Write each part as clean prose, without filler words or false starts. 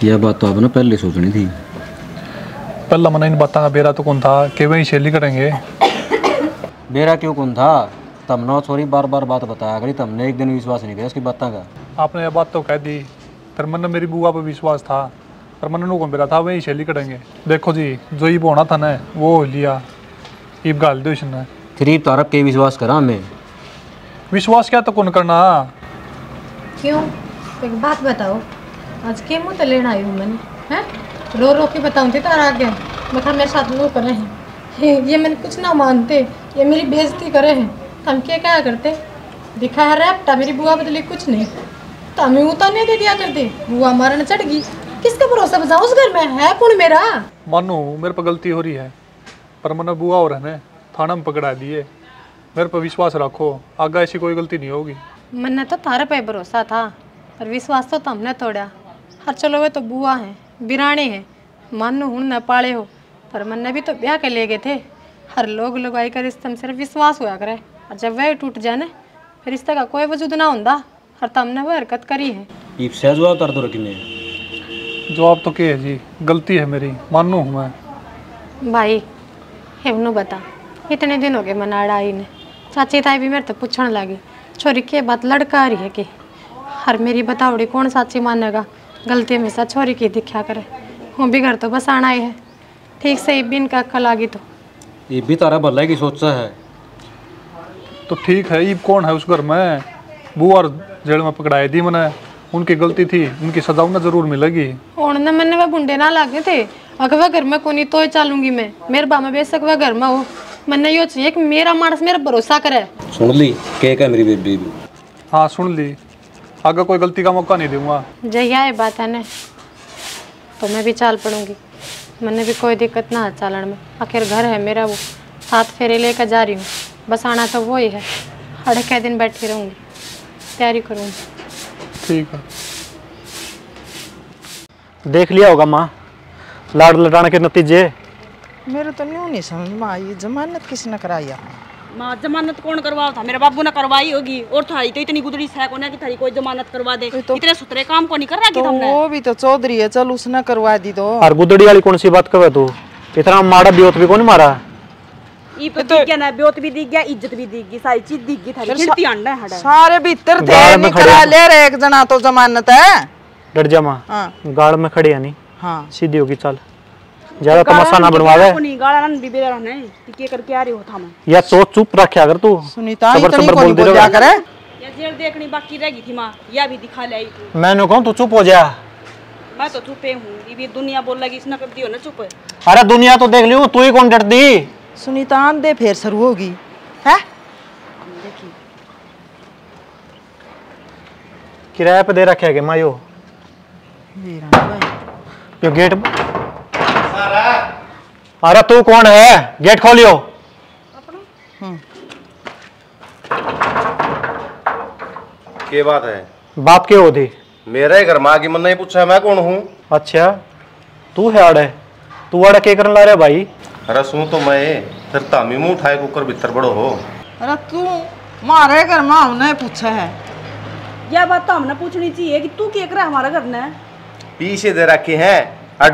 यह बात तो आपने पहले सोचनी थी। पहला मैंने इन बातों का बेरा तो कौन था कि वही शैली करेंगे। बेरा क्यों कौन था? तुमने छोरी बार बार बात बताया करी, तुमने एक दिन विश्वास नहीं किया उसकी बातों का। आपने यह बात तो कह दी, फिर मैंने मेरी बुआ पर विश्वास था, पर मैंने कौन बेरा था वही शैली करेंगे। देखो जी, जो ईब होना था ना वो हो लिया, ईब गाल दो इसने। फिर ईब तारक के विश्वास करा हमें। विश्वास क्या तो कौन करना। क्यों? एक बात बताओ, आज के मुँह तो लेना आई हूँ मैंने, हैं? रो रो के बताऊँ थी तारा आगे मतलब मेरे साथ लोग करे हैं, ये मैंने कुछ ना मानते, ये मेरी बेइज्जती करे हैं, तो हम क्या करते? दिखा है रैप्टा मेरी बुआ बदले कुछ नहीं, तो हमें उतारने दे दिया करते। बुआ मारने चढ़ गई, किसका भरोसा बजाऊँ? उस घर में है कौन मेरा? मानो मेरे पर गलती हो रही है, पर मैंने बुआ और है थाना में पकड़ा दिए। मेरे पर विश्वास रखो, आगे ऐसी कोई गलती नहीं होगी। मैंने तो तारे पे भरोसा था, पर विश्वास तो हमने तोड़ा। हर चलो वे तो बुआ है, बिराने हैं, मानो हूँ न पाले हो, पर मैंने भी तो ब्याह के ले गए थे। हर लोग लगाई कर रिश्ते में सिर्फ विश्वास हुआ करे, और जब वह टूट जाए ना फिर रिश्ते का कोई वजूद ना होता। हर तमने वह हरकत करी है। ईब से जवाब तार तो रखने। जवाब तो क्या है जी, गलती है मेरी, मानो हूँ मैं। भाई हेवनू बता, इतने दिन हो गए मनाड़ा आई ने, चाची ताई भी मेरे तो पूछने लगी छोरी के बात लड़का रही है कि हर मेरी बतावड़ी कौन साची मानेगा। गलती हमेशा छोरी की दिखा करे, हूँ भी घर तो बस आना ही है। ठीक से ईब भी इनका अक्ल आ गई तो ईब भी तारा भला की सोचा है। तो ठीक है, ईब कौन है उस घर में? बुआ और जेल में पकड़ाई दी मैंने, उनकी गलती थी, उनकी सजा उन्हें जरूर मिलेगी। ना मैंने वह बुंडे ना लागे थे, अगर वह घर में कोनी तो ही चालूंगी मैं। मेरे बामा बेशक वह घर में हो, मैंने यो चाहिए कि मेरा मानस मेरा भरोसा करे। सुन ली क्या मेरी बेबी? हाँ सुन ली, आगे कोई गलती का मौका नहीं दूंगा। जहिया ये बात है ना तो मैं भी चाल पड़ूंगी, मैंने भी कोई दिक्कत ना है चालन में। आखिर घर है मेरा, वो 7 फेरे लेकर जा रही हूँ, बस आना तो वो ही है। हर के दिन बैठी रहूँगी, तैयारी करूँगी। ठीक है। देख लिया होगा माँ लाड़ लटाने के नतीजे। मेरे तो नहीं समझ में आई, जमानत किसने कराई? माँ जमानत कौन करवाओ था? मेरे बाबू ने करवाई होगी, और थारी तो इतनी गुदड़ी है कोने की थारी कोई जमानत करवा दे। तो इतने सुथरे काम को नहीं कर रहा कि तुमने। वो भी तो चौधरी है, चल उसने करवा दी। तो और गुदड़ी वाली कौन सी बात करे तू? इतना मारा ब्योत भी कौन मारा? तो क्या ना, ब्योत भी दिख गया, इज्जत भी दिख गई, सारी चीज दिख गई थारी। खिड़ती अंडा है सारे भीतर थे, नहीं करा ले रहे एक जना तो जमानत है। डर जा माँ, गाड़ में खड़ी है नहीं। हाँ सीधी होगी, चल ज्यादा तमाशा ना बनवावे। के करके आ रही हो था मैं। या तो चुप रखा अगर तू सुनीता इतनी कोई बोल जा करे। या जेल देखनी बाकी रह गई थी माँ, या भी दिखा ले आई तू। मैंने कहूं तू चुप हो जा। मैं तो चुपे हूँ, ये दुनिया बोल लगी इसने कर दी हो ना चुप। अरे दुनिया तो देख लियो, तू ही कौन डरती? सुनीता आंधे फिर शुरू होगी है। किराए पे दे रखे है मायो यो गेट। अरे तू कौन है? गेट खोलियो। क्या बात है? बात क्यों होती? मेरे घर माँ की मन नहीं पूछा मैं कौन हूँ। अच्छा तू है आड़े, तू आड़े क्या करने ला रहा भाई? अरे सुन तो मैं फिर तामी मुँह उठाए कुकर भीतर बड़ो हो। अरे तू मारे घर में हमने पूछा है? यह बात तो हमने पूछनी चाहिए कि तू क्या कर हमारे घर ने? पीछे दे रखे हैं,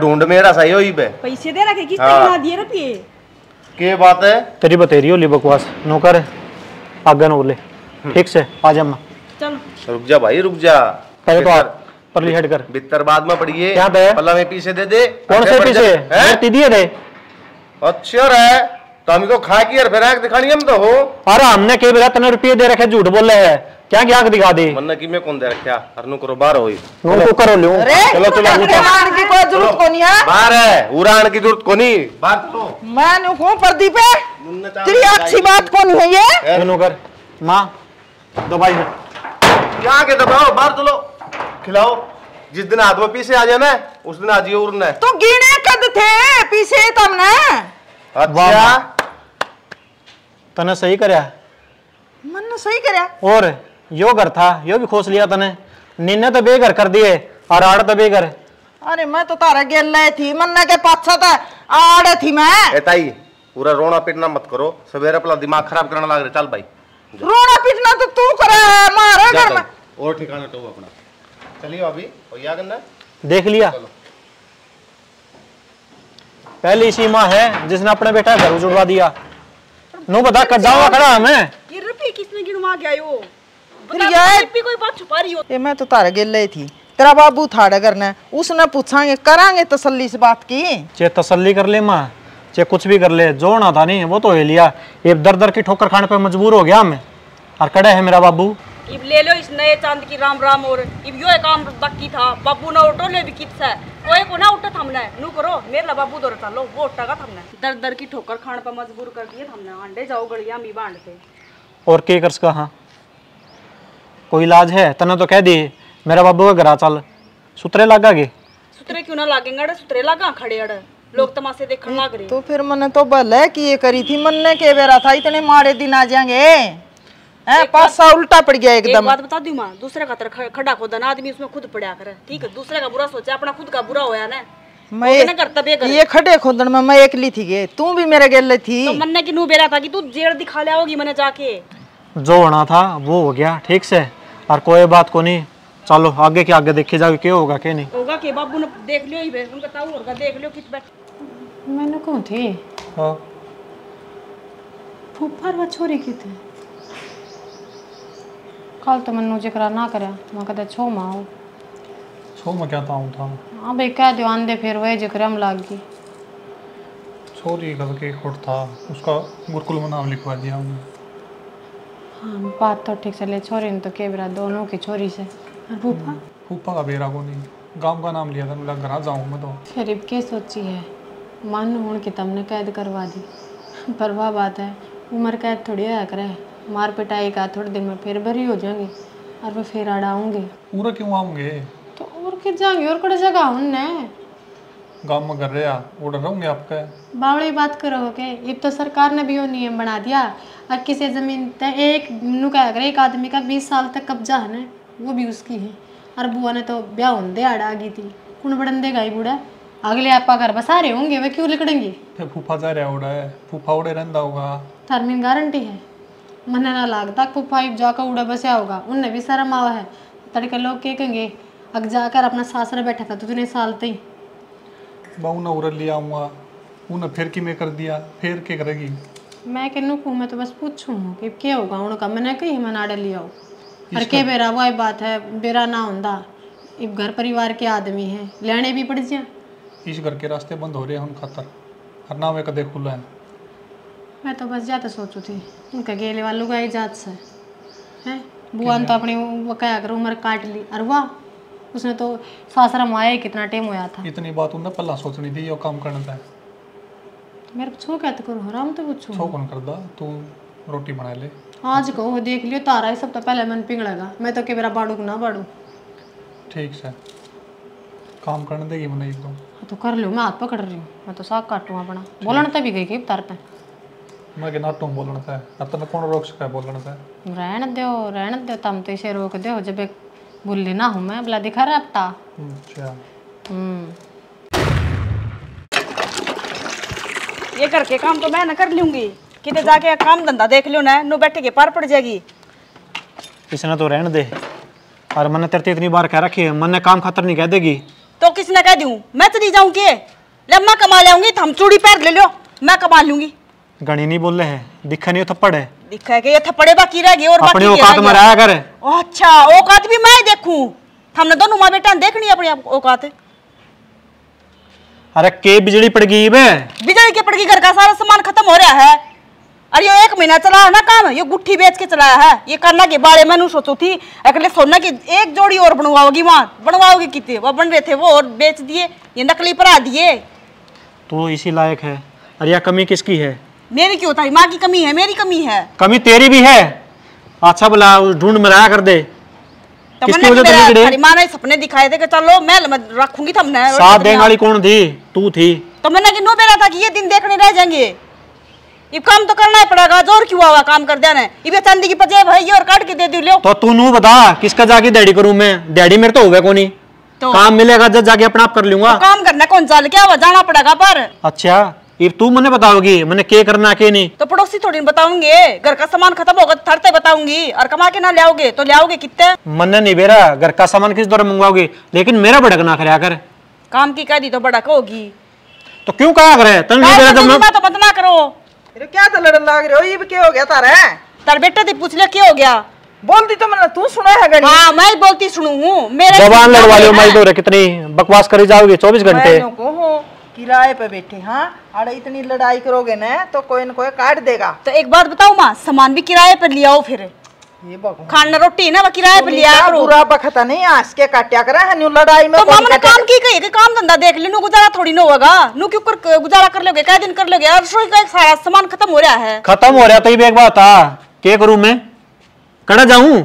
ढूंढ मेरा सही हो बे। पैसे दे रखे किस तरह दिए रुपये? क्या बात है? तेरी बतेरी होली बकवास नौकर आगे न बोले। ठीक से आ जा माँ। चलो रुक जा भाई रुक जा, पहले तो परली हेड कर। भीतर बाद में पड़िए। क्या पे? पल्ला में पीछे दे दे। कौन से पीछे? दिए थे। अच्छा रे तो हम को खा के फिर आंख दिखानी हम तो हो। अरे हमने के बेरा तने रुपये दे रखे, झूठ बोल रहे हैं क्या? क्या आंख दिखा दी? मन की में कौन दे रखा? अरनु करो बाहर होई। नो करो लो। चलो चलो उड़ान की कोई जरूरत को नहीं है। बाहर है, उड़ान की जरूरत को नहीं। बाहर चलो। मैं नु हूं प्रदीप है, तेरी अच्छी बात कौन है ये? नो कर मां दो भाई क्या के दबाओ, बाहर चलो खिलाओ। जिस दिन आदमी पीछे आ जाए ना उस दिन आज ये उड़ना है। तो गिने कद थे पीछे तुमने? अच्छा तने सही करया? मन सही करया। और यो घर था यो भी खोस लिया तने। निन्ने तो बेघर कर दिए और आड़ तो बेघर। अरे मैं तो तारा गेल ले थी, मन्ना के पाछा था आड़े थी मैं। एताई पूरा रोना पीटना मत करो, सवेरे अपना दिमाग खराब करने लग रहे। चल भाई रोना पीटना तो तू करे मारे घर में। और ठिकाना तो अपना चलिए अभी और या करना देख लिया। पहली सीमा है जिसने अपने बेटा घर उजड़वा दिया। नो बता कर जाऊंगा खड़ा हमें। ये रुपये किसने गिनवा गया यो? फिर बता यार- रुपये कोई बात छुपा रही हो? ये मैं तो तारे गेले थी, तेरा बाबू थाड़े करना उसने पूछांगे करांगे तसल्ली से बात की। चे तसल्ली कर ले माँ, चे कुछ भी कर ले, जो ना था नहीं वो तो ले लिया। ये दर दर की ठोकर खाने पे मजबूर हो गया मैं, और कड़े है मेरा बाबू। इब ले लो इस नए चांद की राम राम। और इब यो एक काम बाकी था, बाबू ना उठो ले भी कितना है कोई को ना उठा हमने नू करो मेरा बाबू दौर चलो वो उठागा हमने। दर दर की ठोकर खाने पर मजबूर कर दिए हमने। अंडे जाओ गलिया मी बांध के। और के कर सका? हाँ कोई इलाज है? तने तो कह दी मेरा बाबू का घर चल, सुतरे लगा गे। सुतरे क्यों ना लागेंगे? अड़े सुतरे लगा खड़े अड़े लोग तमाशे देखने लग रहे। तो फिर मैंने तो भले कि ये करी थी, मन ने के बेरा था इतने माड़े दिन आ जाएंगे हैं, पासा उल्टा पड़ गया एक एकदम। बात बता दूं माँ, दूसरे का तरह खड़ा खोदा ना आदमी उसमें खुद पड़ा करे। ठीक है, दूसरे का बुरा सोचा अपना खुद का बुरा होया ना। मैं करता बे ये खड़े खोदन में मैं एकली थी गे, तू भी मेरे गेले थी। तो मन ने कि नू बेरा था कि तू जेड़ दिखा ले आओगी मैंने जाके। जो होना था वो हो गया ठीक से, और कोई बात को नहीं। चलो आगे के आगे देखी जाओगे क्या होगा क्या नहीं होगा कि बाबू ने देख लियो ही बे उनका ताऊ होगा देख लियो किस बैठ। मैंने कौन थी हाँ फूफार व छोरी की थी कल तो मैंने जिक्र ना करा मैं कहते छो माओ छो मैं क्या ताऊं था हाँ भाई कह दो आंदे फिर वही जिक्र हम लाग गई। छोरी का के खोट था उसका गुरुकुल में नाम लिखवा दिया हमने। हाँ बात तो ठीक से ले छोरी ने तो के बेरा दोनों की छोरी से और फूफा फूफा का बेरा को नहीं, गांव का नाम लिया था, मैं घर जाऊँ मैं तो। फिर अब के सोची है मन हूँ कि तुमने कैद करवा दी, पर वह बात है उम्र कैद थोड़ी होया करे, मार पिटाई का थोड़े दिन में फिर भरी हो जाएंगे और वे फिर अड़ाऊंगे पूरा क्यों आऊँगे? तो और कित जाएंगे और कड़े जगह उनने गांव में घर रहे ऑर्डर रहूँगे आपका। बावड़ी बात करो के अब तो सरकार ने भी वो नियम बना दिया और किसी जमीन तक एक नु क्या करे एक आदमी का 20 साल तक कब्जा है ना वो भी उसकी है। और बुआ ने तो ब्याह होंदे आड़ा गई थी कौन बड़न देगा ही बूढ़ा अगले आपका घर बसा रहे होंगे वे क्यों लिकड़ेंगे। फिर फूफा जा रहा उड़ा है, फूफा उड़े रहता होगा। थर्मिन गारंटी है मने ना लगता फूफा जाकर उड़ा बसा होगा उनने भी शर्म आवा है तड़के लोग क्या कहेंगे अग जाकर अपना सासरा बैठा था तो इतने साल तई बहू ने उड़ लिया आऊँगा उन्हें फिर कि मैं कर दिया फिर क्या करेगी? मैं कहूँ को मैं तो बस पूछूँ कि क्या होगा उनका मैंने कही मैं नाड़े लिया हो और के बेरा वही बात है बेरा ना होंदा इब घर परिवार के आदमी हैं लेने भी पड़ जाए। इस घर के रास्ते बंद हो रहे हैं हम खातर और ना वे कदे खुला है। मैं तो बस जाते सोचू थी उनका गेले वालों का इजात से है बुआ ने तो अपनी वो क्या कर उम्र काट ली और वाह उसने तो सासरा माया ही कितना टाइम होया था। इतनी बात उन्हें पहला सोचनी थी यो काम करना था। मेरे को छो कहते करो हराम तो पूछो छो कौन कर दा तू रोटी बना ले। आज कहो देख लियो तारा ही सब तो पहले मन पिघलेगा मैं तो के बेरा बाड़ू ना बाड़ू। ठीक से काम करने देगी मैंने एक दो तो कर लो मैं हाथ पकड़ रही हूँ मैं तो साग काटूँ अपना बोलन तभी गई कि तारते मैं के नाटू बोलना था अब तो कौन रोक सका बोलना था। रहने दो तुम तो इसे रोक दो जब एक बुल्ली ना हूँ मैं बोला दिखा रहा अपता। अच्छा ये करके काम तो मैं ना कर लूंगी किते जाके काम धंधा देख लियो ना नो बैठे के पार पड़ जाएगी। इसने तो रहने दे और मैंने तेरे इतनी बार कह रखी है मैंने काम खातर नहीं कह देगी तो किसने कह दूं मैं चली जाऊं के लम्मा कमा लाऊंगी हम चूड़ी पैर ले लो मैं कमा लूंगी। गणी नहीं बोल रहे हैं दिखा नहीं थप्पड़ है दिखा है कि ये थप्पड़े बाकी रह गए और अपनी बाकी औकात में रहा कर। अच्छा औकात भी मैं देखूं हमने दोनों माँ बेटा देखनी अपनी औकात। अरे के बिजली पड़ गई बे बिजली के पड़ गई घर का सारा सामान खत्म हो रहा है और ये 1 महीना चला है ना काम ये गुट्ठी बेच के चलाया है ये करना के बारे मैंने सोचो थी अगले सोना की एक जोड़ी और बनवाओगी वहाँ बनवाओगी कितने वो बन रहे थे वो और बेच दिए ये नकली परा दिए। तो इसी लायक है। अरे यह कमी किसकी है? मेरी क्यों था माँ की कमी है मेरी कमी है। कमी तेरी भी है। अच्छा भला ढूंढ में रहा कर दे तो किसकी वजह से बिगड़े? माँ ने सपने दिखाए थे कि चलो मैं रखूंगी तुमने साथ देने वाली कौन थी? तू थी। तो मैंने कि नो बेरा था कि ये दिन देखने रह जाएंगे ये काम तो करना ही पड़ेगा जोर क्यों हुआ काम कर देना ये चांदी की पजे भाई और काट के दे दी लो। तो तू नू बता किसका जाके डैडी करूं मैं? डैडी मेरे तो होगा को नहीं तो काम मिलेगा जब जाके अपना आप कर लूंगा। तो काम करना कौन चाल क्या हुआ जाना पड़ेगा पर। अच्छा ये तू मैंने बताओगी मैंने क्या करना क्या नहीं? तो पड़ोसी थोड़ी बताऊंगे घर का सामान खत्म होगा थरते बताऊंगी और कमा के ना लाओगे तो लाओगे कितने? मन नहीं बेरा घर का सामान किस दौरान मंगवाओगी लेकिन मेरा भड़क ना खरिया कर। काम की कह दी तो भड़क होगी तो क्यों कहा करे तन नहीं बेरा जब मैं तो मत ना करो। अरे क्या तो लड़न लाग रहे हो, ये भी क्या हो गया तारे? तार बेटे दी पूछ ले क्या हो गया। बोल दी तो मैंने, तू सुना है गणी? हाँ मैं बोलती सुनू हूँ। मेरे जवान लड़वा लो मैं तो रे, कितनी बकवास करी जाओगे 24 घंटे। मैं को हो किराए पे बैठे, हाँ अरे इतनी लड़ाई करोगे ना तो कोई न कोई काट देगा। तो एक बात बताओ माँ, सामान भी किराए पर लिया हो फिर। ये भगवान, खाना रोटी ना वो किराए पर लिया करो। बुरा बखता नहीं आज के काट्या करा है न्यू लड़ाई में। तो मामा ने काम की कही कि काम धंधा देख ले, नु गुजारा थोड़ी ना होगा। नु क्यों कर गुजारा कर लोगे, कई दिन कर लोगे। और रसोई का एक सारा सामान खत्म हो रहा है। खत्म हो रहा तो ये एक बात था, क्या करूं मैं, कड़ा जाऊं?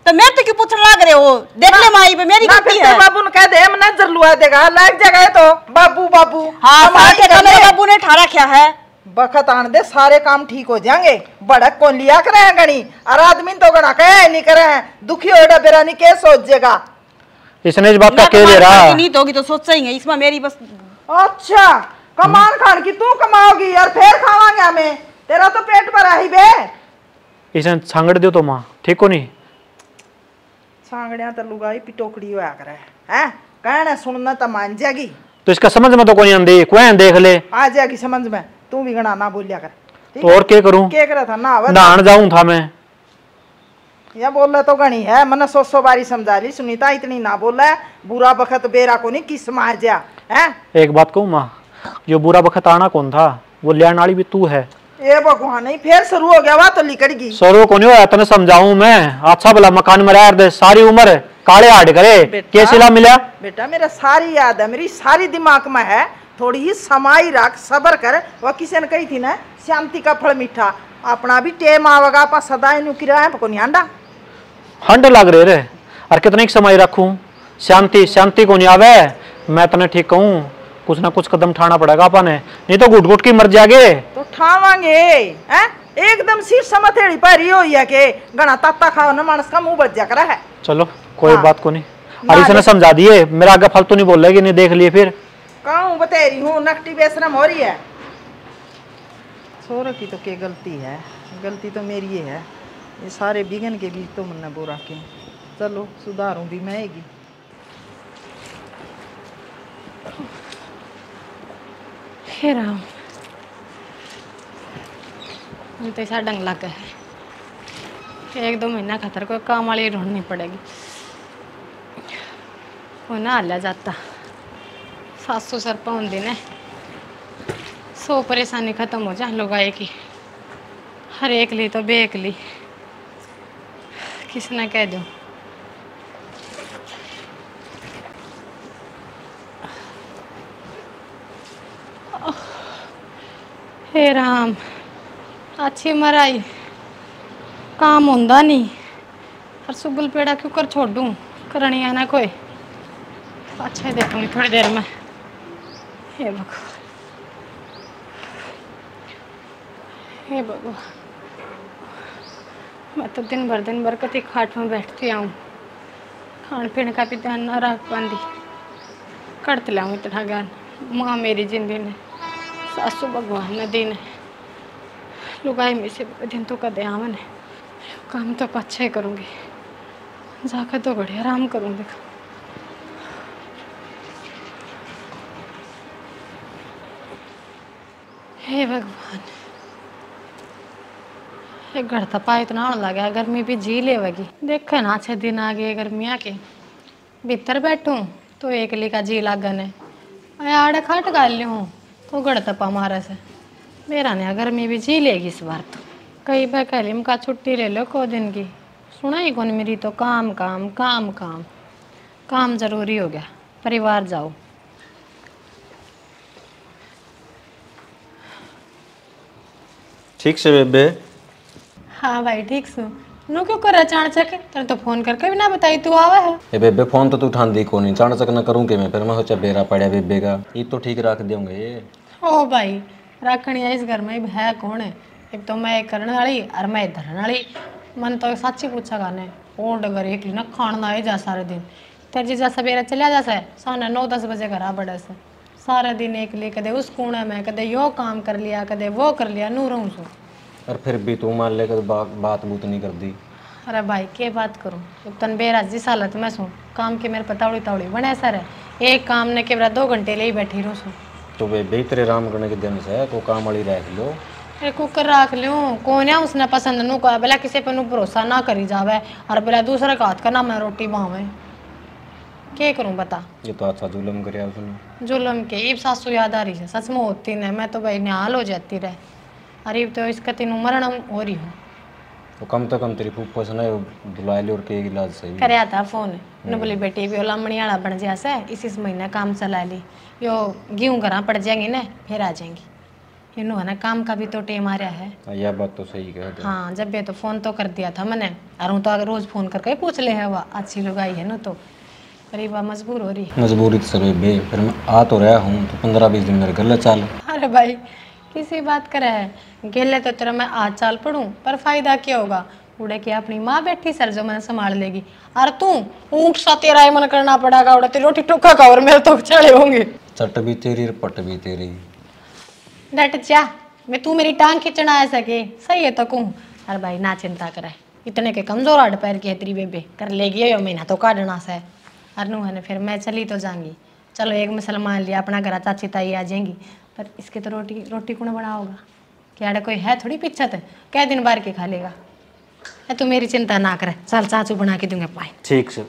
तो मैं तो क्यों पूछने लग रहे हो? देख ले माई पे मेरी गलती है। बाबू ने कह दे हम नजर लुआ देगा, लाग जगह तो बाबू बाबू। हाँ सारे का मेरे बाबू ने ठा रखा है। बखत आन दे, सारे काम ठीक हो जाएंगे। बड़क कौन लिया करे हैं गणी, और आदमी तो गणा कहे नहीं करे हैं। दुखी होड़ा बेरा नहीं के सोचेगा। इसने इस बात का कह दे रहा नहीं होगी तो सोच सही है इसमें मेरी बस। अच्छा कमान खान की तू कमाओगी और फिर खावांगे हमें, तेरा तो पेट भरा ही बे। इसने सांगड़ दो तो माँ ठीक हो नहीं। सांगड़िया तो लुगाई पिटोकड़ी होया करे हैं, कहना सुनना तो मान जाएगी। तो इसका समझ में तो कोई आंदी, कोई देख ले आ जाएगी समझ में। तू भी गणा ना बोलिया कर। तो और क्या करूं? क्या करे था ना नहान जाऊं था मैं। या बोल रहा तो गणी है, मैंने 100 बारी समझा ली। सुनीता इतनी ना बोला है, बुरा बखत बेरा को नहीं किस मार जा है। एक बात कहूं माँ, जो बुरा बखत आना कौन था, वो लियान वाली भी तू है। ये भगवान नहीं फिर शुरू हो गया, वह तो लिकड़गी। सरो को नहीं होया तने समझाऊं मैं। अच्छा भला मकान में रह दे, सारी उम्र काले हाड़ करे, कैसे मिला? बेटा मेरा सारी याद है, मेरी सारी दिमाग में है। थोड़ी ही समाई रख, सबर कर। वह किसी ने कही थी ना, शांति का फल मीठा। अपना भी टेम आवेगा, अपना सदा इन किराया को नहीं आंडा हंड लग रहे रे। और कितने की समय रखूं? शांति शांति को नहीं आवे। मैं तने ठीक कहूं, कुछ ना कुछ कदम उठाना पड़ेगा अपन ने, नहीं तो घुट घुट की मर जागे। तो ठावांगे हैं? एकदम सिर समथेड़ी पर हो या के गणा तत्ता खाओ ना, मानस का मुंह बच जा करा है। चलो कोई हाँ। बात को नहीं। और इसने समझा दिए, मेरा आगे फालतू नहीं बोल रहे, नहीं देख लिए फिर कहूँ बतेरी हूँ नकटी बेशरम हो रही है। छोर की तो क्या गलती है, गलती तो मेरी ही है। ये सारे बिगन के बीच तो मन्ना बोरा के, चलो सुधारूं भी मैं ही। हे राम, तो ऐसा डंग लगा है। 1-2 महीना खतर कोई काम वाली ढूंढनी पड़ेगी। वो ना हल्ला जाता, सासू सर पाउन दिन है। 100 परेशानी खत्म हो जाए लोग आए की। हर एक ली तो बेक ली, किसने कह दूं। हे राम, अच्छी मराई काम होंदा नहीं। और सुबुल पेड़ा क्यों कर छोड़ दूँ, करनी है ना कोई। अच्छा ही देखूंगी थोड़ी देर में। हे भगवान, हे भगवान, मैं तो दिन भर कति खाट में बैठती आऊँ, खान पीने का भी ध्यान न रख पाती। करत लाऊँ इतना ज्ञान माँ मेरी जिंदगी ने, सासू भगवान ने दी ने। लुगाई में से दिन तो कदे आवन है, काम तो अच्छा ही करूँगी। जाकर तो घड़ी आराम करूँगी। हे भगवान, एक घर तपा इतना होने लगा, गर्मी भी जी लेगी। देखे ना 6 दिन आ गए गर्मियाँ के, भीतर बैठूं तो एकली का जी लागन है। आड़े खाट गाल लूँ तो गड़ तपा मारे से मेरा नया गर्मी भी जी लेगी इस बार। तो कई बार कहली का छुट्टी ले लो को दिन की, सुना ही कौन मेरी। तो काम काम काम काम काम जरूरी हो गया, परिवार जाओ। ठीक से बेबे? हाँ भाई ठीक सु। नु क्यों कर अचानक? तेरे तो फोन करके भी ना बताई तू आवा है। ए बेबे फोन तो तू उठांदी को नहीं, चाणचक ना करूँ के मैं। फिर मैं सोचा बेरा पड़ा बेबे का, ये तो ठीक रख देंगे ये। ओ भाई रखनी है इस घर में है कौन है? एक तो मैं करने वाली और मैं धरने वाली। मन तो सच्ची पूछा गाने और डगर एक ना खाना है जा सारे दिन। तेरे जीजा सवेरे चलिया जासा है, साढ़े 9-10 बजे घर आ बड़े से। सारा दिन एक लिए कदे उस कोने में, कदे यो काम कर लिया, कदे वो कर लिया, नू रहूँ सो। और फिर भी तू मान ले बात बूत नहीं कर दी। अरे भाई के बात करूँ, तन बेराज जिस हालत में सू, काम के मेरे पतावड़ी तावड़ी बने सर है। एक काम ने के 2 घंटे ले ही बैठी रहूँ सू। तो वे बेहतर राम करने के दिन से को काम वाली रख लो। अरे कुकर रख लो कौन है उसने पसंद नु का बेला किसी पे नु भरोसा ना करी जावे और बेला दूसरे का हाथ का ना मैं रोटी बनावे क्या करूं बता। ये तो अच्छा जुल्म करया उसने। जुल्म के इब सासू याद आ रही है सच में होती ने मैं तो भाई निहाल हो जाती रहे। अरे तो इसका तीन मरण हो रही हूँ तो कम से कम तेरी फूफो से ना बुला ले और के इलाज सही करया था फोन न बोली बेटी भी लामणी वाला बन जा से इस महीने काम चला ली यो गेहूं घर पड़ जाएंगे ना फिर आ जाएंगी इन्हों है ना काम का भी तो टेम आ रहा है। यह बात तो सही कह दे। हाँ जब ये तो फोन तो कर दिया था मैंने और हूँ तो अगर रोज फोन करके पूछ ले है वह अच्छी लुगाई है ना तो अरे वह मजबूर हो रही मजबूरी तो सर बे फिर मैं आ तो रहा हूँ तो 15-20 दिन मेरे घर ले चल। अरे भाई किसी बात करे है गेले तो तेरा मैं आज चाल पढ़ूं पर फायदा क्या होगा उड़े के अपनी माँ बैठी सर जो मैंने संभाल लेगी और तू ऊँट सा तेरा मन करना पड़ेगा उड़े तेरी रोटी टोका का और मेरे तो चढ़े होंगे चट भी तेरी और पट भी तेरी। डट जा मैं तू मेरी टांग खींचना आ सके सही है तो कहूँ। अरे भाई ना चिंता करे इतने के कमजोर हड पैर की है तेरी बेबे कर लेगी यो महीना तो काटना से अरनू है ना फिर मैं चली तो जाऊंगी चलो एक मुसलमान लिया अपना घर चाची ताई आ जाएंगी पर इसके तो रोटी कौन बनाओगा क्या कोई है थोड़ी पिछत क्या दिन बार के खा लेगा। तू मेरी चिंता ना करे चल चाचू बना के दूंगा पाए ठीक से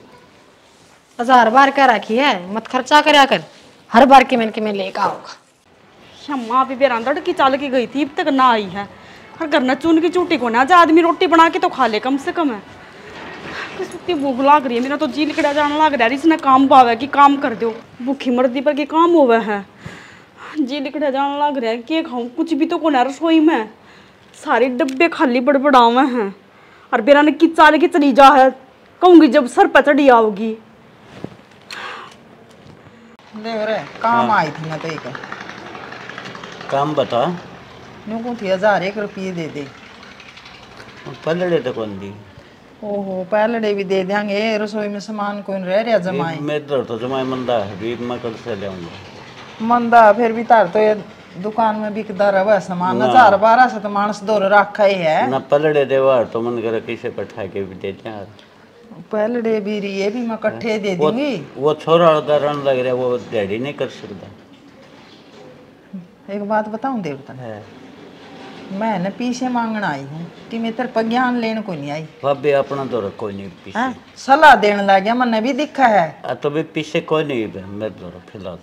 1000 बार क्या रखी है मत खर्चा करया कर हर बार के मैं लेकर आओगा। शम्मा भी बेरा लड़की चल के गई थी अब तक ना आई है और घर न चुन की चूटी को ना जा आदमी रोटी बना के तो खा ले कम से कम है। कितनी भूख लाग रही है मेरा तो जी लिकड़ा जाने लग रहा है इसने काम पावे कि काम कर दो भूखी मर्दी पर के काम होवे है जी लिकड़ा जाने लग रहा है क्या खाऊं कुछ भी तो को ना रसोई में सारे डब्बे खाली बड़बड़ावे हैं और बेरा ने की चाल के चली जा है कहूंगी जब सर पर चढ़ी आओगी। देख रे काम आई थी ना तो एक काम बता नुकू थी 1001 रुपये दे दे पलड़े तो कौन दी ओहो पहले भी दे देंगे रसोई में सामान कौन रह रहा जमाई मैं तो जमाई मंदा है भी मैं कल से ले आऊंगा मंदा फिर भी तार तो ये दुकान में बिकदा रहा सामान 1012 तो मानस दौर रखा ही है ना पलड़े देवार तो मन करे किसे पठा के भी देते हैं पहले भी ये भी मैं इकट्ठे दे दूंगी वो छोरा उदाहरण लग रहा है वो डैडी नहीं कर सकता। एक बात बताऊं देवता मैं न पीछे मांगना आई हूँ कि मैं तेरे पर ज्ञान लेने को नहीं आई भाभी अपना तो रखो नहीं पीछे सलाह देने लग गया मैंने भी दिखा है तो भी पीछे कोई नहीं है मैं तो फिलहाल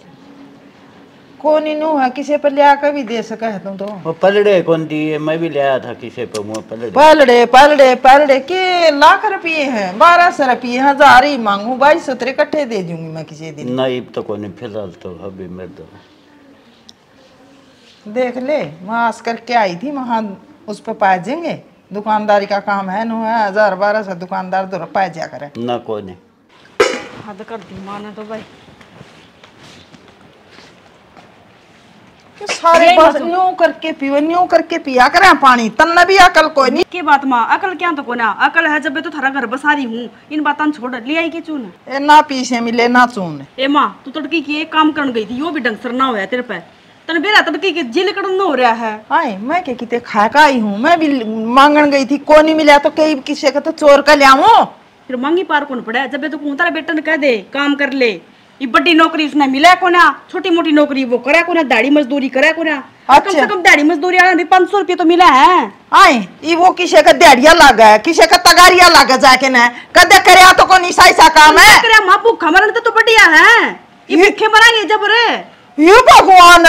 कौन नु है किसी पर लिया कर भी दे सका है तुम तो वो पलड़े कौन दी है मैं भी ले आया था किसी पे मुँह पलड़े के लाख रुपये हैं 1200 रुपये 1000 ही मांगू 2200 तेरे इकट्ठे दे दूंगी मैं किसी दिन नहीं तो कोई नहीं फिलहाल तो अभी मेरे तो देख ले वहाँ करके आई थी वहाँ उस पर पाए जाएंगे दुकानदारी का काम है नु है 1000-1200 दुकानदार तो पाए जा करे ना कोई नहीं हद कर दी माँ ने तो भाई सारे बस न्यू करके पिया करे पानी तन्ना भी अकल कोई नहीं के बात माँ अकल क्या तो कोना अकल है जब तो थारा घर बसारी हूँ इन बातों छोड़ ले आई के चून ए ना पीछे मिले ना चून ए माँ तू तड़की की एक काम करन गई थी यो भी ढंग से ना होया तेरे पे तने बेरा तड़की के जिल कड़न हो रहा है हाय मैं के किते खा का आई हूँ मैं भी मांगन गई थी कोई नहीं मिला तो कई किसी का तो चोर का लियाऊं फिर मांगी पार कौन पड़ा जब तो कौन तारा बेटा ने कह दे काम कर ले ये बड़ी नौकरी उसने मिला को ना छोटी मोटी नौकरी वो करे को ना दाढ़ी मजदूरी करे को ना कम से कम दाढ़ी मजदूरी वाला भी 500 रुपये तो मिला है आए ये वो किसी का दिहाड़िया लगा है किसी का तगारिया लगा जाके ना कदे करे तो कोई निशाई सा काम है करे मां भूखा मरन तो बढ़िया है ये भूखे मरांगे जब रे ये भगवान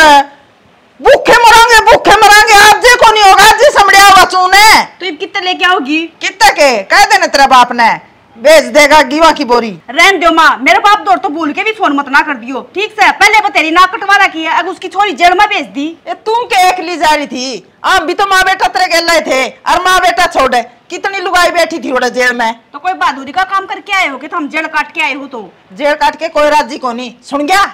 भूखे मरांगे आज जे को नहीं होगा आज समड़िया बचूने तो ये कितने लेके आओगी कितने के कह देने तेरा बाप ने बेच देगा गीवा की बोरी रहन दो माँ मेरे बाप दौड़ तो भूल के भी फोन मत ना कर दियो ठीक से पहले वो तेरी नाक कटवा रखी है अब उसकी छोरी जेल में भेज दी तुम के एक ली जा रही थी आप भी तो माँ बेटा तेरे गेले थे और माँ बेटा छोड़े कितनी लुगाई बैठी थी उड़ा जेल में तो कोई बहादुरी का काम करके आए हो कि हम जेल काट के आए हो तो जेल काट के कोई राजी को नहीं सुन गया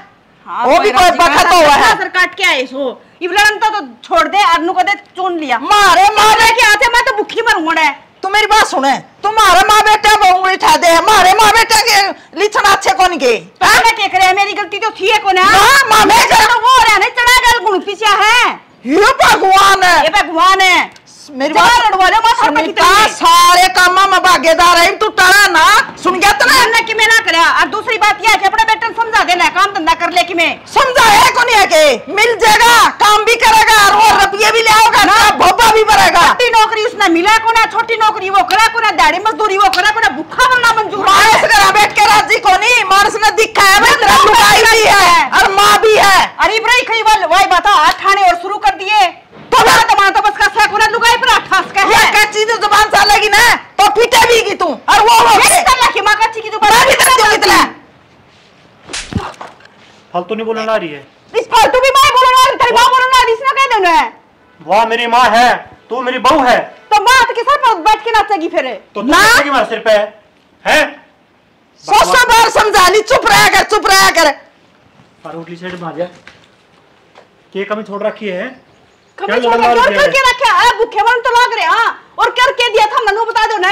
हाँ, वो भी कोई बखत हुआ है सर काट के आए सो इवलन तो छोड़ दे अरनू को दे चुन लिया मारे मारे के आते मैं तो भूखी मरूंगा तू मेरी बात सुने तुम्हारा माँ बेटा उंगली उठा दे हमारे माँ बेटा के लिखना अच्छे कौन के मैं क्या करे मेरी गलती तो थी है को ना माँ बेटा तो वो रहा नहीं चढ़ा गल गुण पीछा है ये भगवान है मेरी बात लड़वाले मां सुनीता सारे कामा में भागीदार है तू टड़ा ना सुन गया तो ना कि मैं ना करया और दूसरी बात यह है कि अपने बेटे समझा देना काम धंधा कर ले कि मैं समझा है को नहीं है के मिल जाएगा, काम भी करेगा और रुपये भी ले आओगा ना, भोपा भी भरेगा। छोटी नौकरी उसने मिला को ना, छोटी नौकरी वो करा को ना, दाढ़ी मजदूरी वो करा को ना, भूखा बनना मंजूर है। मानस करा बैठ के राजी को नहीं, मानस ने दिखा है भाई तेरा लुगाई भी है और माँ भी है। अरे भाई कई बार वही बता ठाणे और शुरू कर दिए तो ना तुम्हारा तो बस का सैकुना लुगाई पर ठास का है। क्या चीज जुबान चलेगी ना तो पीटे भी की तू, और वो ये तरह की मां का ची की जुबान मैं भी कर दूंगी तेरा। फालतू नहीं बोलना रही है। इस फालतू भी मैं बोलना रही, तेरी मां बोलना रही, इसने कह देना है वाह मेरी माँ है, तू मेरी बहू है, तो मां के सर पर बैठ के नाचेगी फिर तो तू नाचेगी मेरे सिर पे है? 100 बार समझा ली, चुप रहा कर, चुप रहा कर। रोटली साइड में आ जा, के कमी छोड़ रखी है? कभी छोड़ करके रखे है, भूखे मन तो लग रहे हां, और करके दिया था मनु बता दो ना,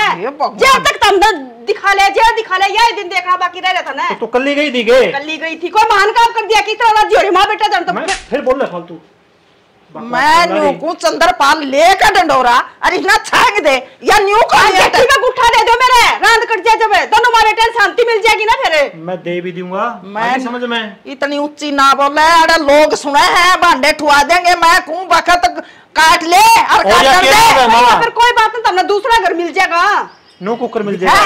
जब तक तुम दिखा ले यही दिन देखना बाकी रह रहा था ना। तो कल गई दी गई, कल गई थी, कोई महान काम कर दिया कि तरह जोड़ी मां बेटा जान तो फिर बोल रहा फालतू। मैं न्यू को चंद्रपाल लेकर डंडोरा, अरे ना छांग दे या न्यू को देखी में गुठा दे दो मेरे, रांद कट जाए जब दोनों मां बेटे शांति मिल जाएगी ना फिर। मैं दे भी दूंगा, मैं समझ में इतनी ऊंची ना बोले, अरे लोग सुने हैं भांडे ठुआ देंगे, मैं कूं वक्त काट ले और काट दे, फिर कोई बात नहीं, तुमने दूसरा घर मिल जाएगा, नो कुकर मिल जाएगा।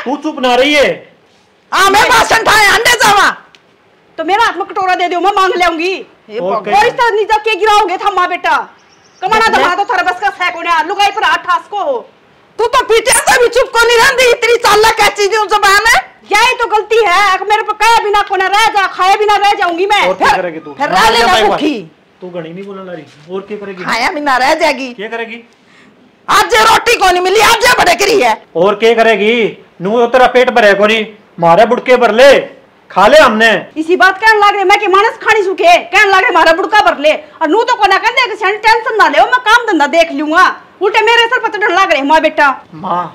तू चुप ना रही है, हां मैं बासन ठाए अंडे जावा तो मेरा हाथ में कटोरा दे दो, मैं मांग लेऊंगी। और इस तरह नीचे के गिराओगे था मां बेटा, कमाना दमा तो थारा बस का सैकोने लुगाई पर 8 ठास को हो। तू तो पीटे से भी चुप को नहीं रहती, इतनी चालाक क्या चीज है जबान है। यही तो गलती है, मेरे पर कहे बिना कोने रह जा, खाए बिना रह जाऊंगी मैं। और क्या करेगी तू? फिर रह लेना भूखी, तू घड़ी नहीं बोलने रही, और क्या करेगी? खाया बिना रह जाएगी। क्या करेगी? आज जे रोटी को नहीं मिली, आज जे बड़े करी है, और क्या करेगी? नू तेरा पेट भरे को नहीं, मारे बुड़के भर ले, खा ले हमने। इसी बात कहने लग रहे मैं कि मानस खानी सूखे, कहने लग रहे मारा बुड़का भर ले, और नू तो कोना कहने कि टेंशन ना ले, मैं काम धंधा देख लूंगा, उल्टे मेरे सर पर चढ़ने लग रहे मां बेटा। मां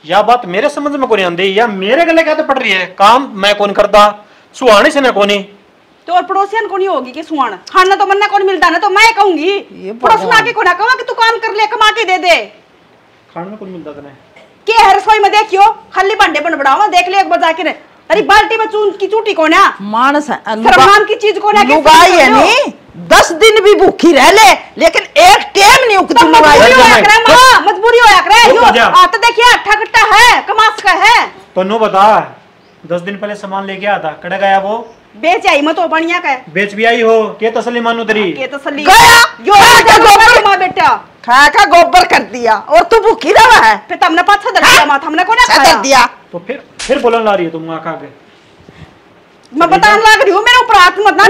या बात मेरे समझ में को नहीं आंदी, या मेरे गले क्या तो पड़ रही है, काम मैं कौन करता, सुहानी से न कोनी तो, और पड़ोसियन को नहीं होगी कि सुहाना खाना तो मन्ना कौन मिलता ना, तो मैं कहूंगी पड़ोसन आके कोना कहवा कि तू काम कर ले, कमा के दे दे, खाने में कौन मिलता तने के हर रसोई में देखियो खाली भांडे बन बढ़ावा, देख ले एक बार जाके। अरे बाल्टी में चून की चूटी कौन है, मानस नाम की चीज कौन है, लुगाई है नहीं, 10 दिन भी भूखी रह ले, लेकिन एक टेम नहीं उगती। मजबूरी होया करे, तो देखिए अट्ठा कट्टा है, कमास का है। तो नो बता, 10 दिन पहले सामान लेके आया था, कड़े गया वो? बेच आई मैं तो बढ़िया का, बेच भी आई हो, के तसल्ली मानू तेरी? के तसल्ली गया यो गोबर मां बेटा खा का गोबर कर दिया, और तू भूखी रहा है, फिर तुमने पाछा दर दिया माथा, हमने कोना खाया दिया। तो फिर बोलने ला रही है तुम आका के, मैं बताने लग रही हूं, मेरे ऊपर हाथ मत ना,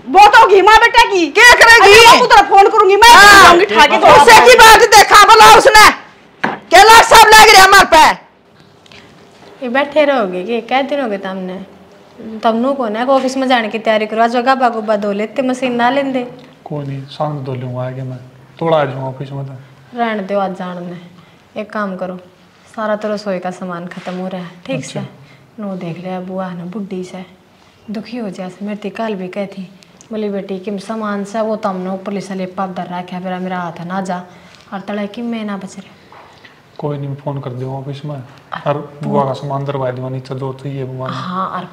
बहुत होगी मां बेटा की, क्या करेगी? मैं तेरा फोन करूंगी, मैं जाऊंगी ठा के, उसे की बात देखा बोला उसने, क्या लाख सब लग रहे हमारे पे। ये बैठे रहोगे कि कह दिन हो गए तुमने, तब नु को ना ऑफिस में जाने की तैयारी करो, आज गब्बा गुब्बा धो लेते, मशीन ना लेंदे। कोई नहीं, सांग धो लूंगा आगे, मैं थोड़ा आ जाऊंगा ऑफिस में। तो रहने दो आज जानने, एक काम करो, सारा तो रसोई का सामान खत्म हो रहा है, ठीक से नो देख लिया बुआ ना बुढ़ी से दुखी हो जाए, मेरी कल भी कह थी बोली बेटी कि सामान से वो तमने ऊपर से ले पाप दर रखा, फिर मेरा हाथ ना जा, और तड़ा कि मैं ना बच रहे। कोई नहीं, फोन कर दूंगा ऑफिस में, और बुआ का सामान दरवा दूंगा नीचे जो चाहिए बुआ ने। हाँ, और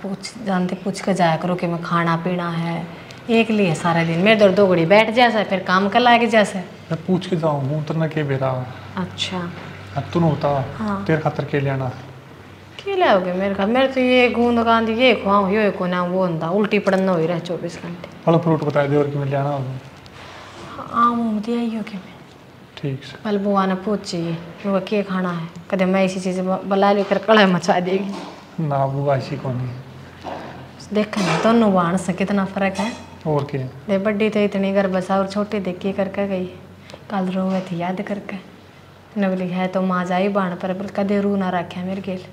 पूछ के जाया करो कि मैं खाना पीना है, एक लिए सारा दिन मेरे दो घड़ी बैठ जैसे, फिर काम कर लागे जैसे। मैं पूछ के जाऊँ उतना के बेरा। अच्छा अब तू होता हाँ। तेरे खातर के लेना क्या लाओगे मेरे का, मेरे तो ये गूंद गांद ये खुआओ यो को ना वो होता, उल्टी पड़ना हो रहा 24 घंटे। फल फ्रूट बता दे और कि मैं लेना होगा। हाँ मुँह दिया ही हो कि मैं ठीक से पल बुआ ने पूछी वो क्या खाना है, कदे मैं ऐसी चीज़ बुला लेकर कड़ाई मचा देगी ना, बुआ ऐसी कौन है। देखा ना दोनों बाण से कितना फर्क है। और क्या दे बड्डी तो इतनी घर बसा और छोटी देखी करके गई, कल रोवे थी याद करके न बोली है तो माँ जाई बाण पर बोल कदे रू ना रखे मेरे गेल।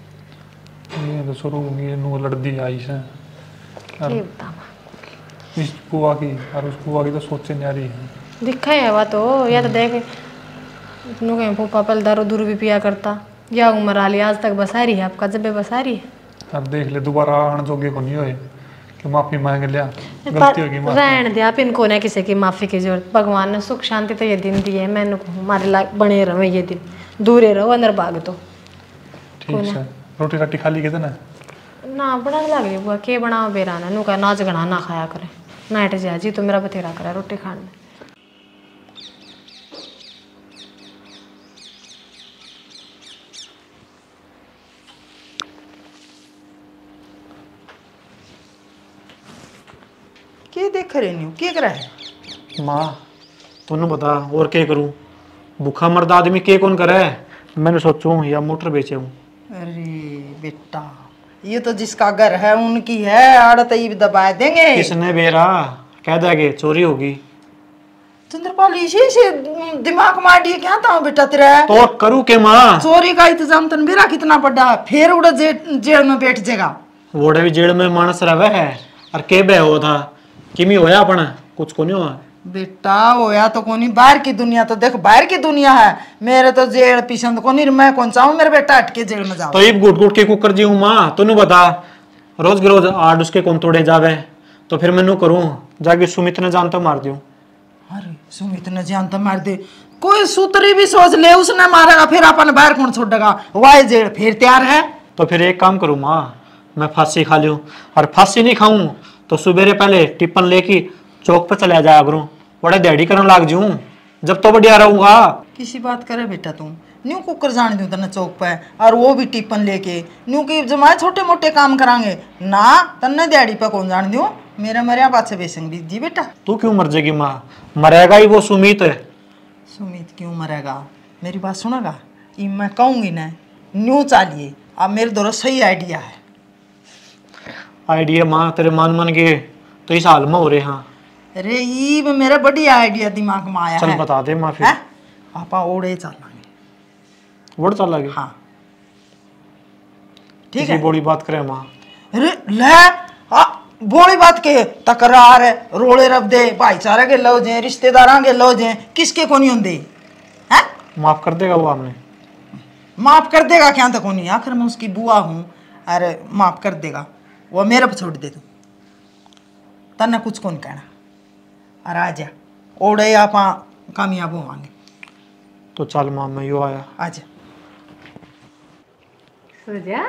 ये तो शुरू होगी नो लड़दी आई से ये बता इस बुआ की, और उस बुआ की तो सोचे नहीं आ रही है। दिखा है वह तो, या तो देख नु कहीं फूफा पल दारू दूर भी पिया करता, या उम्र आली आज तक बसा रही है, आपका जब बसा रही है। अब देख ले दोबारा आने जोगे को नहीं होए कि माफी मांग लिया, गलती होगी माफी। रहने दे आप, इनको ना किसी की माफी की जरूरत, भगवान ने सुख शांति तो ये दिन दिए, मैंने हमारे लायक बने रहो ये दिन, दूरे रहो अंदर भाग तो ठीक है। रोटी राटी खा ली कितने ना बना लग रही बुआ के बना बेरा ना नु का नाच गणा ना खाया करे नाइट जा जी तो मेरा बथेरा करे रोटी खाने के देख रहे नहीं के कर है माँ तूने बता और क्या करूँ भूखा मर्द आदमी के कौन करे मैंने सोचूं या मोटर बेचे हूँ। अरे बेटा ये तो जिसका घर है उनकी है आड़त ही दबा देंगे। किसने बेरा कह देंगे चोरी होगी। चंद्रपाल इसी से दिमाग मार दिए क्या था बेटा तेरा तो करूँ के माँ चोरी का इंतजाम तन मेरा कितना बड़ा फिर उड़ा जेल में बैठ जाएगा। वोड़े भी जेल में मानस रहे है और के बे हो था किमी होया अपन कुछ को नहीं हुआ बेटा होया तो कोनी बाहर की दुनिया तो देख बाहर की दुनिया है मेरे तो जेल पसंद कोनी मैं कौन चाहूँ मेरे बेटा अटके जेल में जाओ तो ये गुट गुट के कुकर जी हूँ माँ तूने बता रोज रोज आड उसके कौन तोड़े जावे तो फिर मैं करूँ जाके सुमित ने जानता मार दूँ। अरे सुमित ने जानता मार दे कोई सूत्री भी सोच ले उसने मारेगा फिर अपन बाहर कौन छोड़ेगा वाह जेल फिर तैयार है। तो फिर एक काम करूँ माँ मैं फांसी खा लूँ और फांसी नहीं खाऊं तो सुबेरे पहले टिप्पन लेके चौक पे चला जाया करूँ बड़े दिहाड़ी करने लाग जाऊँ जब तो बढ़िया रहूंगा। किसी बात करे बेटा तुम न्यू कुकर जान दूँ तने चौक पे और वो भी टिप्पन लेके न्यू की जमाए छोटे मोटे काम करांगे ना तन्ने दिहाड़ी पे कौन जान दूँ मेरा मरिया पाछे बेसंग बीत जी बेटा। तू क्यों मर जाएगी माँ मरेगा ही वो सुमित है। सुमित क्यों मरेगा मेरी बात सुनेगा ये मैं कहूँगी ना न्यू चालिए अब मेरे द्वारा सही आइडिया है। आइडिया माँ तेरे मन के तो इस हाल में हो रहे हाँ। अरे ये मेरा बढ़िया आइडिया दिमाग में आया चल है। बता दे माँ फिर आपा ओड़े चलेंगे वोट चल लगे हाँ ठीक किसी है। बड़ी बात करे माँ अरे ले बोली बात के तकरार है रोले रब दे भाईचारा के लो जे रिश्तेदार के लो जे किसके को नहीं होंगे हैं माफ कर देगा वो हमने माफ कर देगा क्या तक नहीं आखिर मैं उसकी बुआ हूँ अरे माफ कर देगा वो मेरे पर छोड़ दे तू तन्ने कुछ कौन कहना अरे आजा ओड़े आप कामयाब होवांगे तो चल माँ मैं यो आया आजा सूर्या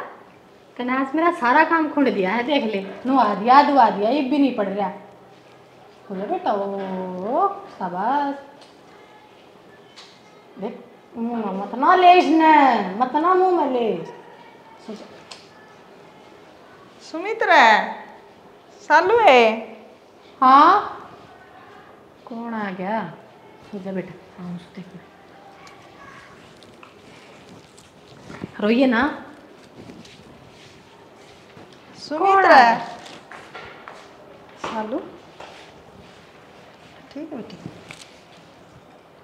तने आज मेरा सारा काम खोल दिया है देख ले नुआ दिया दुआ दिया ये भी नहीं पड़ रहा खोलो बेटा ओ शाबाश देख मुंह में मत ना ले इसने मत ना मुंह में ले सुमित्रा सालू है हाँ कौन आ गया सूर्या बेटा हाँ देख रोइए ना सुमित्रा सालू ठीक है बेटी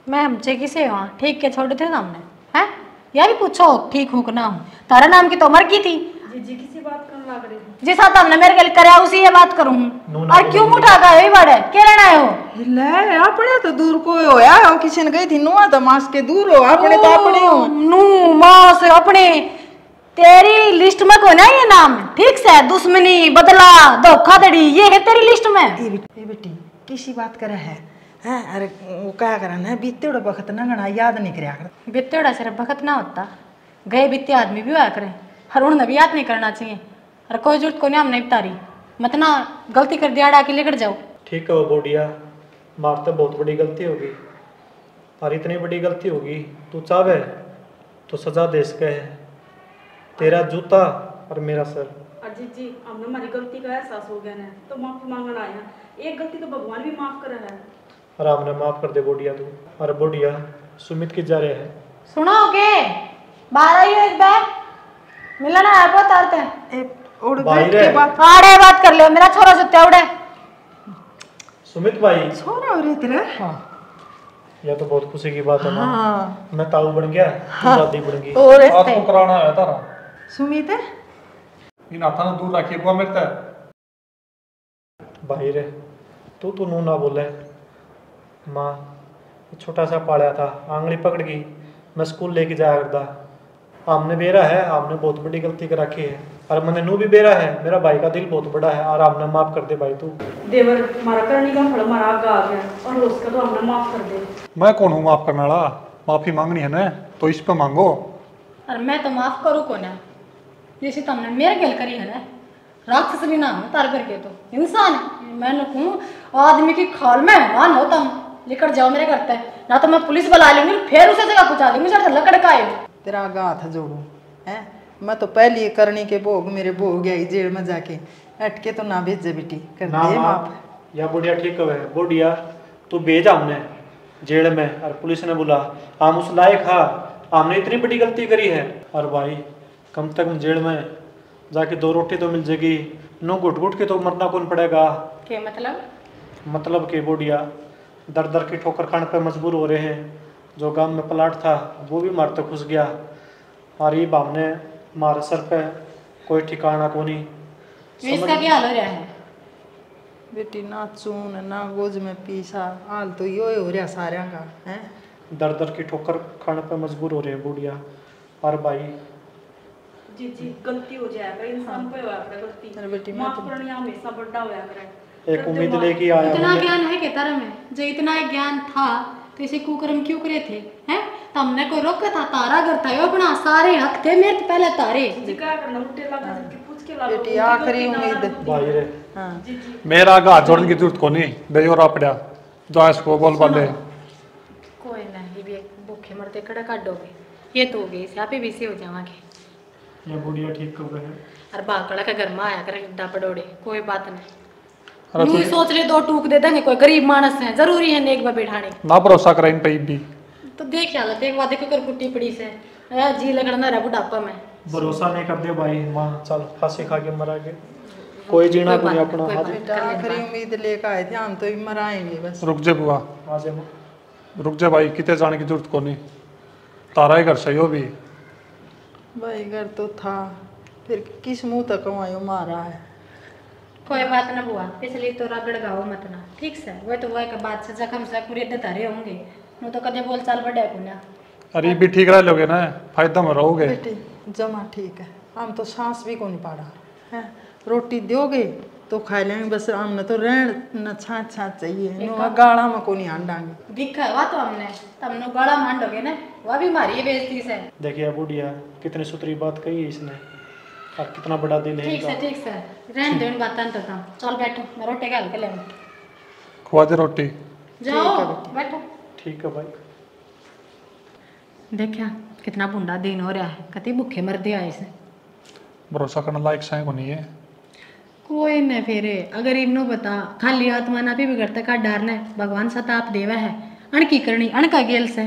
मैं हमसे किसे वहाँ ठीक के छोड़े थे हमने हैं या भी पूछो ठीक हूँ कि ना हूँ तारा नाम की तो उम्र की थी जी किसी बात करने लग रही थी जिस हाथ हमने मेरे गल करे उसी ये बात करूँ और क्यों उठा का यही बड़े के रहना है हो ले अपने तो दूर को होया हो किसी ने गई थी नुआ तो मास के दूर हो अपने तो अपने हो नू मास अपने तेरी लिस्ट में को ना ये नाम ठीक से दुश्मनी बदला धोखाधड़ी ये है तेरी लिस्ट में ए बेटी किसी बात करे है हैं अरे वो क्या करन है बीते उड़ा वक्त ना गना याद नहीं करया कर बीते उड़ा सिर्फ वक्त ना होता गए बीते आदमी भी होया करे हर उन्हें भी याद नहीं करना चाहिए और कोई जरूरत को नहीं हम नहीं बता मत ना गलती कर दिया के लेकर जाओ। ठीक है वो बोडिया मार तो बहुत बड़ी गलती होगी और इतनी बड़ी गलती होगी तू चाहे तो सजा दे सके है तेरा जूता और मेरा सर। अजीत जी हमने हमारी गलती का एहसास हो गया ना तो माफी मांगना आया एक गलती तो भगवान भी माफ कर रहा है और आपने माफ कर दे बोडिया तू और बोडिया सुमित की जा रहे हैं सुनोगे बाहर आइयो एक बार मिलना है बहुत आते हैं उड़ बाहर बैठ है। के बात आड़े बात कर लियो मेरा छोरा सुत्ते उड़े सुमित भाई छोरा हो रही तेरे यह तो बहुत खुशी की बात है ना हाँ मैं ताऊ बन गया तू दादी बन गई और आपको कराना है तारा सुमित इन हाथा ना दूर रखिए बुआ मेरे तक भाई रे तू तो नू ना बोले माँ छोटा सा पाला था आंगली पकड़ गई मैं स्कूल लेके जाया करता हमने बेरा है हमने बहुत बड़ी गलती कर रखी है और मैंने नू भी बेरा है मेरा भाई का दिल बहुत बड़ा है और हमने माफ कर दे भाई तू देवर हमारा करने का फल हमारा आगे आ गया और उसका तो हमने माफ कर दे। मैं कौन हूँ माफ करने वाला माफी मांगनी है ना तो इस पे मांगो और मैं तो माफ करूँ को ना जैसे तुमने मेरे गल करी है ना राक्षस भी ना है तार करके तो इंसान है। मैंने कहूँ आदमी की खाल में मान हो तुम लेकर जाओ मेरे घर पे, ना तो मैं पुलिस बुला लूंगी फिर उसे जगह पहुंचा दूंगी जरा लकड़ का है। तेरा आगा हाथ जोड़ू है, मैं तो पहली ये करनी के भोग मेरे भोग गई जेल में जाके अटके तो ना भेजे बेटी कर ना दे माँ, माप। या बुढ़िया ठीक है बुढ़िया तू भेजा हमने जेल में और पुलिस ने बोला हम उस लायक हा, हमने इतनी बड़ी गलती करी है। और भाई कम से कम जेल में जाके 2 रोटी तो मिल जाएगी, नो घुट घुट के तो मरना कौन पड़ेगा। क्या मतलब कि बुढ़िया दर दर की ठोकर खाने पे मजबूर हो रहे हैं। जो गांव में प्लाट था वो भी मारते घुस गया और ये हमने मारे सर पे कोई ठिकाना को नहीं। इसका क्या हाल हो रहा है? बेटी ना चून ना गोज में पीसा हाल तो यो हो रहा सारा का है। दर दर की ठोकर खाने पे मजबूर हो रहे हैं बुढ़िया। और भाई जी जी गलती हो जाएगा इंसान पे होया करे गलती, अरे बेटी मैं माफ करनी हमेशा बड़ा होया करे। एक उम्मीद लेके आया इतना हूँ। ज्ञान है क्या तारा में? जो इतना ज्ञान था तो इसे कुकर्म क्यों करे थे हैं? तुमने कोई रोका था? तारा घर था यो अपना सारे हक थे मेरे तो पहले तारे। जी क्या करना उल्टे लगा के पूछ के ला बेटी आखिरी उम्मीद भाई रे हाँ मेरा आगा हाथ जोड़ने की जरूरत को नहीं, बेजोरा पड़ा जो इसको बोल बाले। कोई नहीं भी भूखे मरते खड़ा काटोगे ये तो हो गई इसे आप ही भी से हो जावांगे। ये बुढ़िया ठीक कर रहे हैं। और बाकड़ा का घर में आया करे गड्ढा पड़ोड़े कोई बात नहीं। अरे यूं ही सोच ले 2 टूक दे देंगे, कोई गरीब मानस है जरूरी है नेक बैठाने ना भरोसा करें इन पे भी। तो देख क्या हालत एक बात देखो कर कुट्टी पड़ी से यार जी लगना रहा बुढ़ापा में। भरोसा नहीं कर दे भाई माँ, चल फांसी खा के मरा के कोई जीना कोई कोई बात अपना। नहीं, आज बेटा आखिरी उम्मीद लेकर आए थे हम तो ही मराएंगे बस। रुक जा बुआ, आज हम रुक जा भाई, कितने जाने की जरूरत को नहीं, तारा ही घर सही हो भी। भाई घर तो था फिर किस मुंह तक आयो मारा है। कोई बात ना बुआ पिछली तो रगड़ गाओ मत ना ठीक से वो तो वह के बाद से जख्म से पूरे दतारे होंगे नो तो कदे बोल चाल बढ़े को ना। अरे भी ठीक रह लोगे ना, फायदा में रहोगे। बेटी जमा ठीक है, हम तो सांस भी को नहीं पाड़ा है। रोटी दोगे तो खा लेंगे बस, हमने तो रहन न छाछ छाछ चाहिए नो गाड़ा में को नहीं आंडांगे। दिखा हुआ तो हमने तमनो गला मांडोगे ना वह भी मारी बेइज्जती से। देखिए बुढ़िया कितनी सुथरी बात कही है इसने और कितना बड़ा दिल है इनका। ठीक से रहन देन बात तो चल बैठो मैं रोटी गाल के ले खुआ दे रोटी। जाओ बैठो। ठीक है भाई। देखा कितना बुंडा दिन हो रहा है कति भूखे मर दिया इसे। भरोसा करने लायक सही को नहीं है। कोई न फेरे अगर इनो बता खाली आत्मा ना भी बिगड़ता का डरना भगवान सताप देवा है अण की करनी अण का गेल से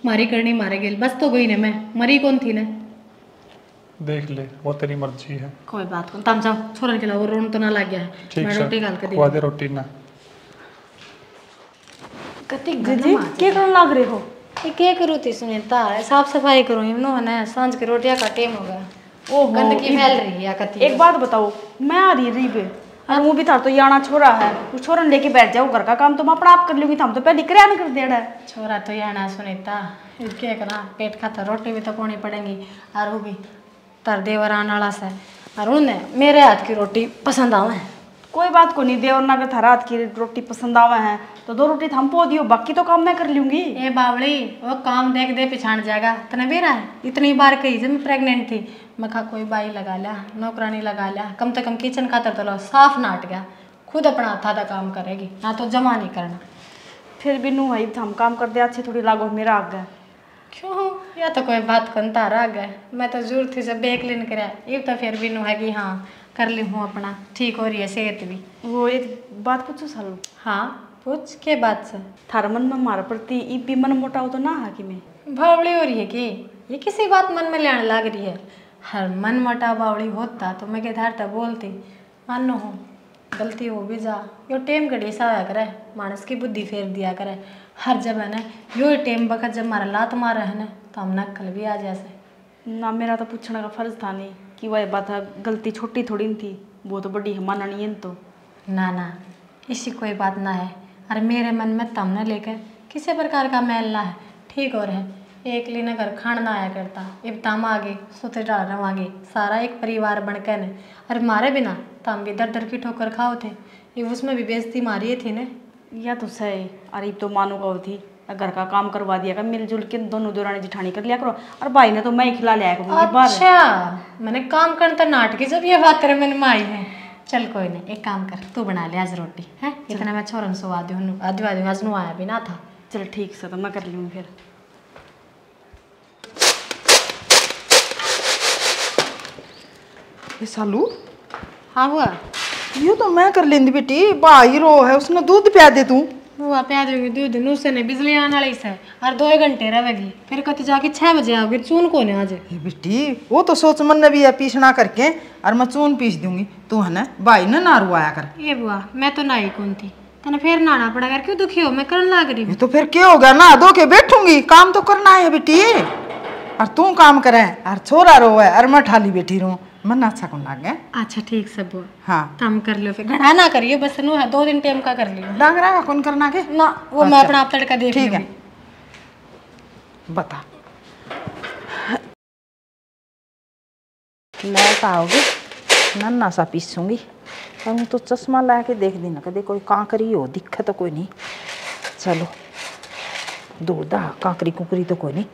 मारी करनी मारे गेल बस तो गई ने मैं मरी कौन थी ने। देख ले वो तेरी मर्जी है। कोई बात कौन तम जाओ छोरन के लाओ रोन तो ना लग गया है ठीक मैं से रोटी गाल के खुआ दे दे रोटी ना। कति जी क्या करने लग रहे हो? ये क्या करूँ थी सुनीता साफ सफाई करूँ इनो है सांझ के रोटियां का टाइम हो गया। ओहो, गंदगी फैल रही है कति। एक बात बताओ, मैं आ रही री पे और वो भी था तो याना छोरा है, उस छोरन लेके बैठ जाओ, घर का काम तो मैं अपना आप कर लूंगी, हम तो पहले किराया कर देना है। छोरा तो यहाँ ना सुनीता क्या करा पेट खाता रोटी भी तो पानी पड़ेगी और वो भी तर देवर आने वाला से और उन्हें मेरे हाथ की रोटी पसंद आवे। कोई बात को नहीं, देवर ना अगर थारा हाथ की रोटी पसंद आवे हैं तो 2 रोटी हम पो दियो, बाकी तो काम मैं कर लूंगी। ए बावड़ी वो काम देख दे पिछाड़ जाएगा तना बेरा है इतनी बार कही जब मैं प्रेग्नेंट थी मैं कहा कोई बाई लगा लिया नौकरानी लगा लिया कम से कम किचन का तो लो साफ नाट गया खुद अपना था काम करेगी ना तो जमा नहीं करना। फिर भी नू भाई हम काम कर दे अच्छे थोड़ी लागो मेरा आ गया। क्यों या तो कोई बात करता रह गए मैं तो जरूर थी जब बेक लेन कराया ये तो फिर भी नू है कि हाँ कर ली हूँ अपना ठीक हो रही है सेहत भी। वो एक बात पूछो सालू। हाँ पूछ के बात से थारा मन में हमारे प्रति ई भी मन मोटा हो तो ना है कि मैं बावड़ी हो रही है कि ये किसी बात मन में लेने लग रही है। हर मन मोटा बावड़ी होता तो मैं के धारता बोलती मानो हो गलती हो भी जा यो टेम घड़ी सा आया करे मानस की बुद्धि फेर दिया करे हर जब है ना यो टेम वक्त जब मारा लात मारा है ना तो हम नक्कल भी आ जैसे ना मेरा तो पूछने का फर्ज था नहीं कि वह बात गलती छोटी थोड़ी न थी, वो तो बड़ी है माना नहीं है तो। ना इसी कोई बात ना है अरे मेरे मन में तमने लेकर किसी प्रकार का मैल ना है ठीक हो रहे एक लीना घर खान ना आया करता अब तम आगे सोते डाल रवागे सारा एक परिवार बनकर ने अरे मारे बिना तम भी दर दर की ठोकर खाओ थे ये उसमें भी बेइज्जती मारी थी ने। या तो सही अरे तो मानो का थी घर का काम करवा दिया कर मिलजुल के दोनों दुरानी जिठानी कर लिया करो और भाई ने तो मैं ही खिला लिया करूँगी बाहर। अच्छा मैंने काम करता नाटकी जब ये बात तेरे मन में आई है चल कोई नहीं, एक काम कर, तू बना ले आज रोटी है। इतना मैं छोरन सो आदि आज नु आया भी ना था। चल ठीक से, तो मैं कर लूँ फिर। ये सालू हाँ हुआ ये तो मैं कर लेंदी बेटी, भाई रो है उसने दूध पिया दे तू। हुआ प्याज होगी दूध नु से नहीं, बिजली आने वाली से और 2 घंटे रहेगी, फिर कति जाके 6 बजे आओगे। चून को ने आज ये बेटी वो तो सोच मन ने भी है पीसना करके, और मैं चून पीस दूंगी, तू है ना भाई ने ना रुआया कर। ये बुआ मैं तो नहाई कौन थी, तने फिर नहाना पड़ा कर, क्यों दुखी हो? मैं करन लाग रही ये हूँ। तो फिर क्या हो गया, ना धो के बैठूंगी, काम तो करना है बेटी। और तू काम करे और छोरा रोवे और मैं ठाली बैठी रहूं, मन अच्छा कौन लागे। अच्छा ठीक सब बुआ, हाँ काम कर लो फिर, घड़ा ना करियो बस, नु 2 दिन टाइम का कर लियो डांगरा का कौन करना के ना, वो मैं अपना आप तड़का देख ठीक है। लूंगी। बता लैट आओगे नन्ना सा पीसूंगी, हम तो चश्मा ला के देख देना कदे कोई कांकरी हो, दिक्कत तो कोई नहीं। चलो दूध कांकरी कुकरी तो कोई नहीं।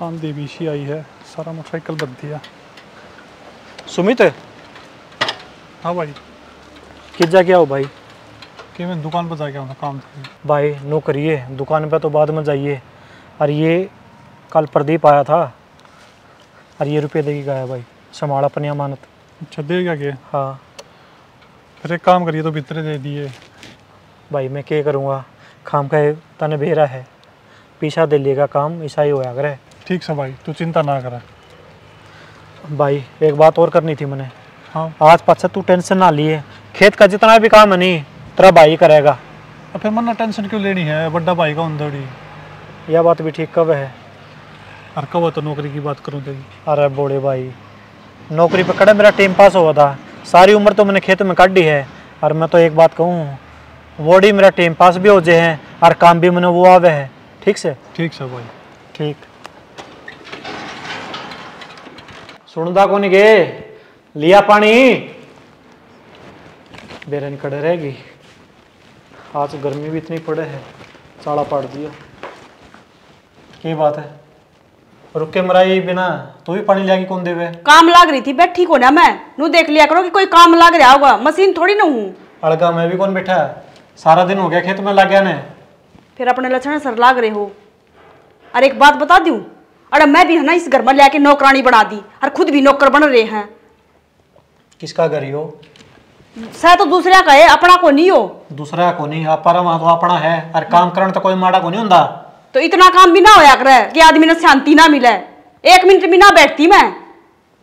आंधी भी आई है, सारा मोटरसाइकिल बद दिया। सुमित हाँ भाई, किस जा क्या हो भाई? कि मैं दुकान पर जाके आऊँगा, काम था भाई नो करिए, दुकान पे तो बाद में जाइए। और ये कल प्रदीप आया था और ये रुपये देगी गया भाई, संभाल अपनी अमानत। अच्छा देगा क्या? हाँ फिर एक काम करिए तो भीतर दे दिए। भाई मैं क्या करूँगा, खाम का तने भेरा है, पीछा दे लेगा काम, ऐसा ही होया करे। ठीक से भाई, तू चिंता ना कर। भाई एक बात और करनी थी मैंने। हाँ आज पाछा तू टेंशन ना लिए, खेत का जितना भी काम है नहीं तेरा भाई करेगा। अब फिर मन टेंशन क्यों लेनी है, बड़ा भाई का उंदड़ी। यह बात भी ठीक कब है। और कब तो नौकरी की बात करूँ तेरी। अरे बोले भाई, नौकरी पे कड़ा मेरा टाइम पास हुआ था, सारी उम्र तो मैंने खेत में काटी है। और मैं तो एक बात कहूँ, वोडी मेरा टाइम पास भी हो जाए हैं और काम भी मैंने वो आवे है। ठीक से? ठीक से भाई। ठीक। सुनदा को नहीं गे, लिया पानी बेरन कड़े रहेगी। आज गर्मी भी इतनी पड़े है, चाड़ा पाड़ दिया। क्या बात है, रुक के मराई बिना तू भी पानी लिया कौन देवे? काम लाग रही थी, बैठी को ना मैं नू देख लिया करो कि कोई काम लाग रहा होगा, मशीन थोड़ी ना हूँ। अड़गा मैं भी कौन बैठा है, सारा दिन हो गया खेत में लग गया ने। फिर अपने लक्षण सर लाग रहे हो। और एक बात बता दूं, अरे मैं भी है ना इस घर में लेके नौकरानी बना दी और खुद भी नौकर बन रहे हैं। किसका घर हो? शायद तो दूसरा का है, अपना को नहीं हो। दूसरा को नहीं, आप वहां तो अपना है। और काम करने तो कोई माड़ा को नहीं होता। तो इतना काम भी ना होया करे कि आदमी ने शांति ना मिले, 1 मिनट भी ना बैठती मैं,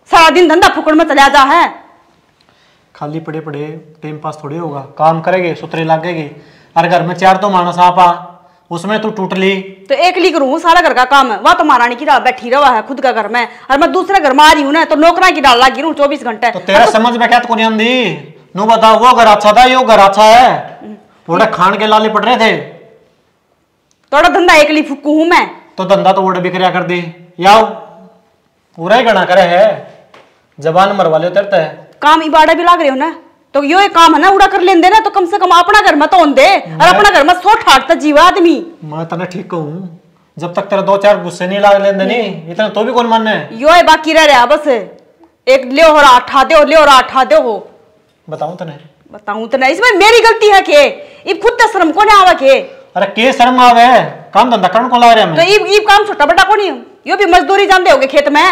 सारा दिन धंधा फुकड़ में चला जा है। खाली पड़े पड़े टाइम पास थोड़ी होगा, काम करेंगे सुतरे लगेगी। और घर में 4 तो मानस आपा, उसमें तू टूट ली तो एक ली करूँ, सारा घर का काम है। वह तो महारानी की डाल बैठी रहा है खुद का घर में, और मैं दूसरे घर में आ रही हूँ ना, तो नौकरा की डाल लगी रहूँ 24 घंटे। तो तेरा समझ में क्या तो नहीं आंदी। नु बता, वो घर अच्छा था, यो घर अच्छा है? वोड़े खान के लाले पड़ रहे थे। थोड़ा धंधा एक ली फुक्कू हूँ मैं। तो धंधा तो वोड़े बिक्रिया कर दी, याओ पूरा ही गणा करे है, जबान मरवा ले उतरता है। काम इबाड़ा भी लाग रहे हो ना, तो यो एक काम है ना, उड़ा कर लेंदे ना, तो कम से कम अपना घर में तो दे, और अपना घर में 100 ठाटता जीवा आदमी। मैं तना ठीक कहूँ, जब तक तेरा 2-4 गुस्से नहीं लाग लेंदे नहीं, इतना तो भी कौन मानने। यो है बाकी रह रहा बस, एक ले हो रहा ठा दे, ले हो रहा ठा दे हो। बताऊं तने? बताऊं तो नहीं, इसमें मेरी गलती है के इब खुद तो शर्म को नहीं आवा के। अरे के शर्म आवे, काम धंधा करने को ला रहे तो इब काम छोटा बड़ा को नहीं, यो भी मजदूरी जानते होगे खेत में।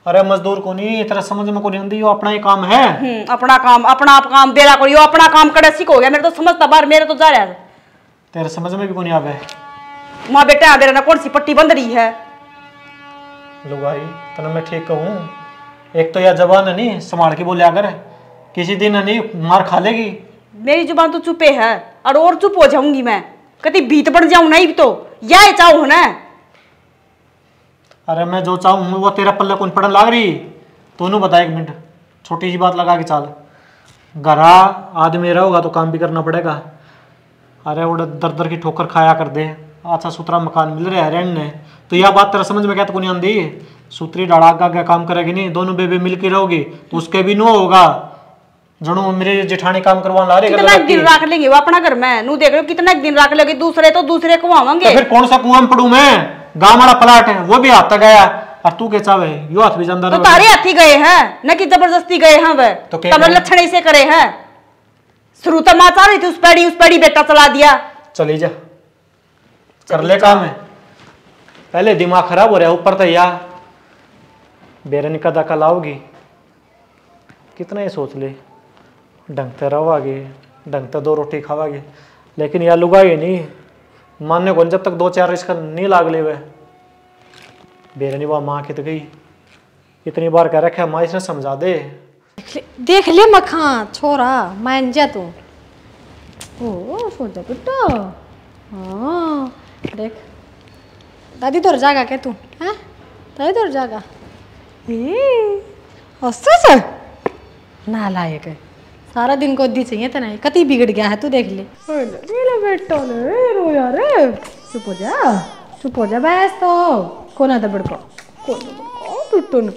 अरे मजदूर को नहीं, तेरा समझ में को नहीं आंदी, यो अपना ही काम है। अपना काम, अपना आप काम बेरा को, यो अपना काम करे सीख हो गया। मेरे तो समझता बार, मेरे तो जा रहा है। तेरे समझ में भी को नहीं आवे। माँ बेटा मेरा ना कौन सी पट्टी बंद रही है। लुगाई तना मैं ठीक कहूँ, एक तो यह जबान है नहीं संभाल के बोले, अगर किसी दिन नहीं मार खा लेगी। मेरी जुबान तो चुपे है, और चुप हो जाऊंगी मैं, कभी भीत बढ़ जाऊं नहीं तो यह चाहूं ना। अरे मैं जो चाहूँ वो तेरा पल्ले कौन पड़न लाग रही। तूने बता, 1 मिनट छोटी सी बात लगा के चाल, घरा आदमी रहोगा तो काम भी करना पड़ेगा। अरे वो दर दर की ठोकर खाया कर दे, अच्छा सुथरा मकान मिल रहा है रहने, तो यह बात तेरा समझ में क्या तो नहीं आंदी। सुतरी डाड़ा आगा काम करेगी नहीं, दोनों बेबे मिल के रहोगी तो उसके भी नो होगा। जनो मेरे जेठानी काम करवा ला रहे, कितना दिन रख लेंगे वो अपना घर में, नू देख रहे हो कितना दिन रख लेंगे, दूसरे तो दूसरे को आवांगे। तो फिर कौन सा कुआं में पड़ू मैं, गांव वाला प्लाट है वो भी आता गया, और तू के चावे यो हाथ भी जानदा तो तारे हाथी गए हैं न कि जबरदस्ती गए हैं वे तो क्या तब लक्षण ऐसे करे हैं। शुरू तो माँ चाह रही थी उस पैड़ी बेटा चला दिया। चली जा कर ले काम है। पहले दिमाग खराब हो रहा है ऊपर तो यार बेरन का दका लाओगी कितना ये सोच ले ढंग से रहोगे ढंग से 2 रोटी खावागे लेकिन यार लुगाई नहीं मानने को जब तक 2-4 इसका नहीं लाग ले वे बेरनी वह माँ की तो गई इतनी बार कह रखा माँ इसने समझा दे। देख ले मखा छोरा मान जा तू। ओ सो जा बेटा। हाँ देख दादी तोर जागा के तू हैं दादी तोर जागा से ना लायक है सारा दिन को दी चाहिए तना कति बिगड़ गया है तू देख ले बेटा ले रो यार चुप हो जा बस तो कोना दबड़ को बेटो न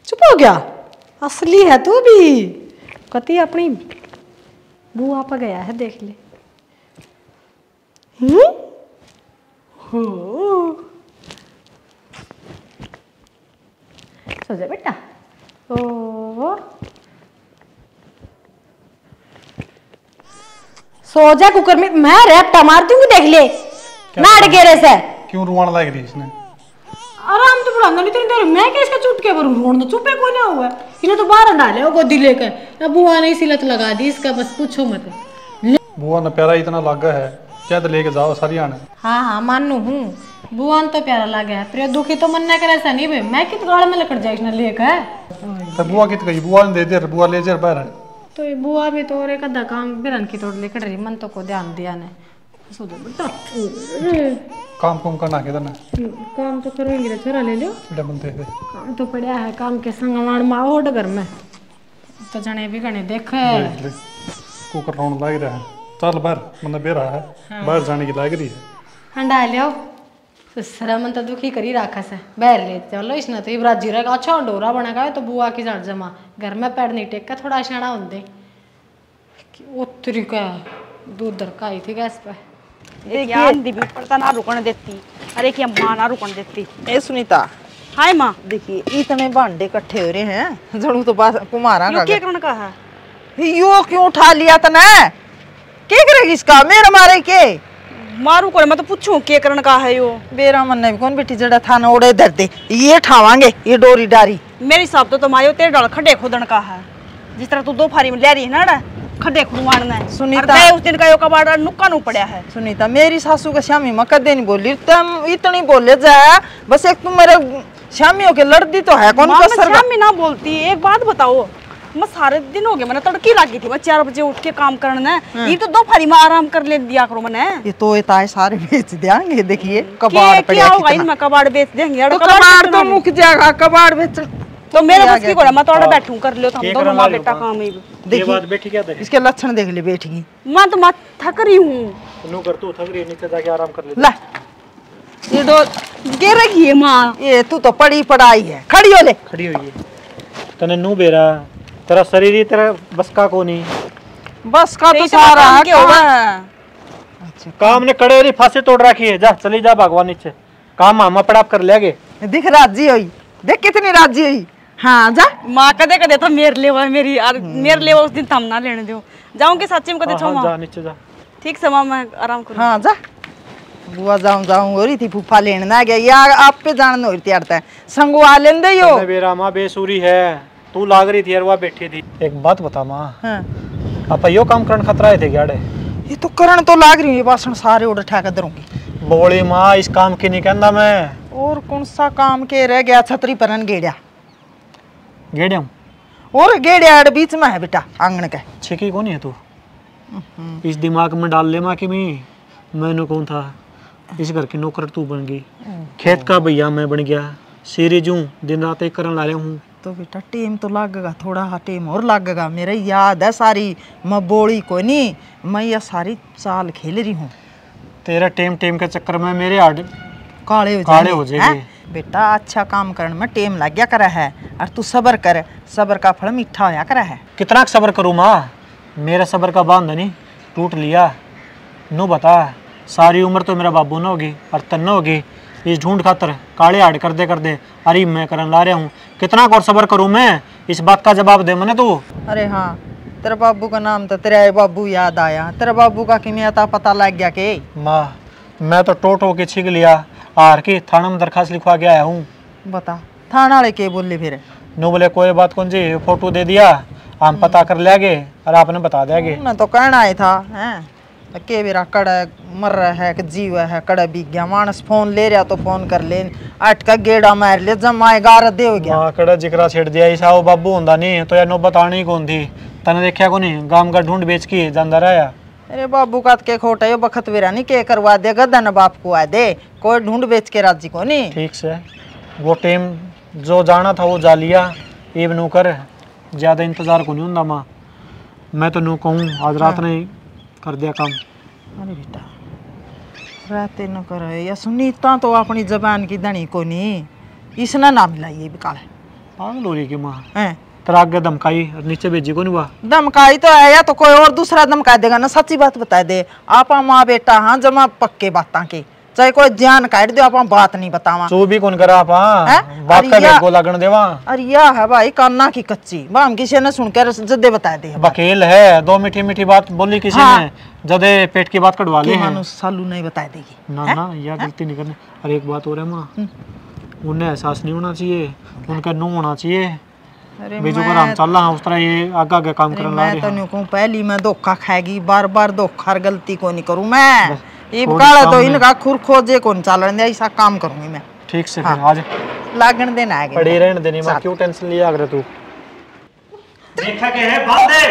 चुप हो गया असली है तू भी कति अपनी बुआ पर गया है देख ले। हो सो जा बेटा। ओ सो जा कुकर में मैं रैपटा मार दूंगी देख ले ना अड़गेरे से। क्यों रुवान लग रही इसने? आराम तो पढ़ाऊंगा नहीं तेरे मैं क्या इसका चुटके पर रोना चुपे को ना हुआ इन्हें तो बाहर डाले वो गोदी लेकर अब बुआ ने सिलत लगा दी इसका बस पूछो मत। बुआ ने प्यारा इतना लागा है क्या तो लेके जाओ सारिया ने। हाँ मानू हूँ बुआ तो प्यारा लगा है प्रिय दुखी तो मन ना करे ऐसा नहीं भाई मैं कित गाड़ में लकड़ जाए इसने लेकर तो बुआ कित गई बुआ ने दे बुआ ले जा बाहर तो ये बुआ भी तो और एक अद्धा काम बिरन की तोड़ लेकर रही मन तो को ध्यान दिया ने सो जा बेटा। काम कुम करना के ना काम तो करोगे रे छोरा ले लो बेटा बनते थे काम तो पड़ा है काम के संग वाण माओ घर में तो जने भी गने देखे कुकर रोन लग रहा है चल बाहर मन बे रहा है बाहर जाने की लग रही है हंडा लियो ससुरा मन तो दुखी करी राखा से बाहर ले चलो इसने तो इब्राजी रहेगा अच्छा डोरा बनेगा तो बुआ की जड़ जमा घर में पैर नहीं टेक का थोड़ा शाना होंदे उतरी का दूध दरका आई थी गैस पे देखिए पड़ता ना रुकने देती अरे क्या माँ ना रुकने देती। ए सुनीता हाय माँ देखिए इतने भांडे इकट्ठे हो रहे हैं जरूर तो बात कुमारा का क्या करने का है यो क्यों उठा लिया तने क्या करेगी इसका मेरे मारे के मारू को मैं तो पूछूं क्या करने का है यो बेरा मन ने कौन बेटी जड़ा था ना ओड़े दर दे ये ठावांगे ये डोरी डारी मेरे हिसाब तो तुम्हारे तेरे डाल खड्डे खोदन का है जिस तरह तू 2 फारी में ले रही है ना खड्डे खुदवाना है। सुनीता उस दिन का यो कबाड़ नुक्का नु पड़ा है। सुनीता मेरी सासू का शामी में कदे नहीं बोली तुम इतनी बोले जा बस एक तुम मेरे शामियों के लड़ती तो है कौन कसर शामी ना बोलती एक बात बताओ मैं सारे दिन हो गए मैंने तड़की लगी थी मैं 4 बजे उठ के काम करना है ये तो 2 फारी में आराम कर ले दिया करो मैंने ये तो इताए सारे बेच देंगे देखिए कबाड़ पड़े होगा इनमें कबाड़ बेच देंगे तो कबाड़ तो मुक जाएगा कबाड़ बेच तो मेरे बस की बोला मैं तो बैठूं कर लियो हम दोनों मां बेटा काम ही ये बात बैठी क्या थे इसके लक्षण देख ले बैठ गई मैं तो मां थक रही हूं नु कर तू थक रही नीचे जाके आराम कर ले ले ये दो गिर रही है मां ये तू तो पड़ी पड़ाई है खड़ी हो ले खड़ी हुई है तने नु बेरा तेरा शरीर ही तेरा बस का को नहीं बस का तो सारा है क्या हुआ अच्छा काम ने कड़े री फांसी तोड़ रखी है जा चली जा भगवान नीचे काम हम अपड़ा कर लेगे दिख राजी हुई देख कितनी राजी हुई हाँ जा माँ कदे कदे तो मेरे लिए मेरी मेरे लिए उस दिन थम ना लेने दो जाऊंगी सच्ची में कदे छो जा नीचे जा ठीक से माँ मैं आराम करूँ हाँ जा बुआ जाऊं हो रही थी फूफा लेने ना गया या आप पे जान हो रही थी संगवा लेन दे यो बेरा माँ बेसुरी है तू लाग रही थी यार वह बैठी थी एक बात बता माँ हाँ आप यो काम करने खतरा थे गाड़े ये तो करण तो लाग रही है बासन सारे उड़ ठा कर दूंगी बोली माँ इस काम की नहीं कहना मैं और कौन सा काम के रह गया छतरी परन गेड़िया गेड़िया और गेड़िया बीच में है बेटा आंगन के छिकी कौन है तू इस दिमाग में डाल ले माँ की मैंने कौन था इस घर की नौकर तू बन गई खेत का भैया मैं बन गया सीरी जूं दिन रात एक करन ला रहा हूँ तो बेटा टेम तो लगेगा थोड़ा हाँ टेम और लगेगा मेरे याद है सारी मैं बोली को नहीं मैं ये सारी साल खेल रही हूँ तेरा टेम टेम के चक्कर में मेरे हाथ काले हो जाएंगे बेटा अच्छा काम करने में टेम लग गया करा है और तू सब्र कर सब्र का फल मीठा होया करा है कितना सब्र करूँ माँ मेरा सब्र का बांध नहीं टूट लिया नो बता सारी उम्र तो मेरा बाबू न होगी और तन होगी इस ढूंढ खातर काले हाड़ कर दे अरे मैं करन ला रहा हूँ। कितना और सबर करूँ मैं, इस बात का जवाब दे मने तू। अरे हाँ, तेरे बाबू का नाम तो तेरे बाबू याद आया। तेरे बाबू का किन्हें आता पता लग गया के? माँ मैं तो टोट होके छिग लिया हार के थाना में दरखास्त लिखवा के आया हूँ। बता थाना वाले के बोले फिर? नो बोले कोई बात कौन जी, फोटो दे दिया हम पता कर लेंगे और आपने बता देंगे। मैं तो कहना आया था हैं के मेरा कड़ा मर रहा है कि जीव है, कड़ा बिक गया मानस फोन ले रहा तो फोन कर ले, अट का गेड़ा मार ले जमाए गार दे हो गया। मां कड़ा जिक्रा छेड़ दिया इसा वो बाबू होंदा नहीं तो या नो बतानी ही कौन थी। तने देखा को नहीं गांव का ढूंढ बेच के जानदा रहा। अरे बाबू का के खोटा है बखत वेरा नहीं के करवा देगा धन बाप को आ दे, कोई ढूंढ बेच के राजी को नहीं। ठीक से वो टाइम जो जाना था वो जा लिया, ये नू कर ज्यादा इंतजार को नहीं होंदा मां। मैं तो नू कहूँ आज रात ने कर दिया काम। अरे बेटा रहते न कर या सुनीता तो अपनी जबान की धनी को नहीं, इसने ना मिला ये बिकाल पागल हो रही की माँ हैं। तेरा आगे धमकाई और नीचे भेजी को नहीं हुआ। धमकाई तो है या तो कोई और दूसरा धमका देगा ना, सच्ची बात बता दे। आप माँ बेटा हाँ जमा पक्के बातां के, चाहे कोई ध्यान काट दो आप बात नहीं बतावा। चो भी कौन करा आप बात का बेगो लगन देवा। अरे या है भाई कान्ना की कच्ची हम किसी ने सुनकर जदे बता दे। वकील है, दो मीठी मीठी बात बोली किसी ने जदे पेट की बात कटवा ले। मानो सालू नहीं बता देगी ना ना यह गलती नहीं करनी। अरे एक बात हो रहा है माँ, उन्हें एहसास नहीं होना चाहिए, उनका नो होना चाहिए। बेजो कर हम चल रहा उस तरह ये आगे आगे काम करने लगे। मैं तो नहीं कहूँ पहली मैं धोखा खाएगी, बार बार धोखा गलती को नहीं करूँ मैं। ये काला तो इनका खुर खोजे कौन चल रहे ऐसा काम करूंगी मैं। ठीक से फिर आज लागण देना है पड़ी रहने देनी मां, क्यों टेंशन लिया अगर तू देखा के है बात दे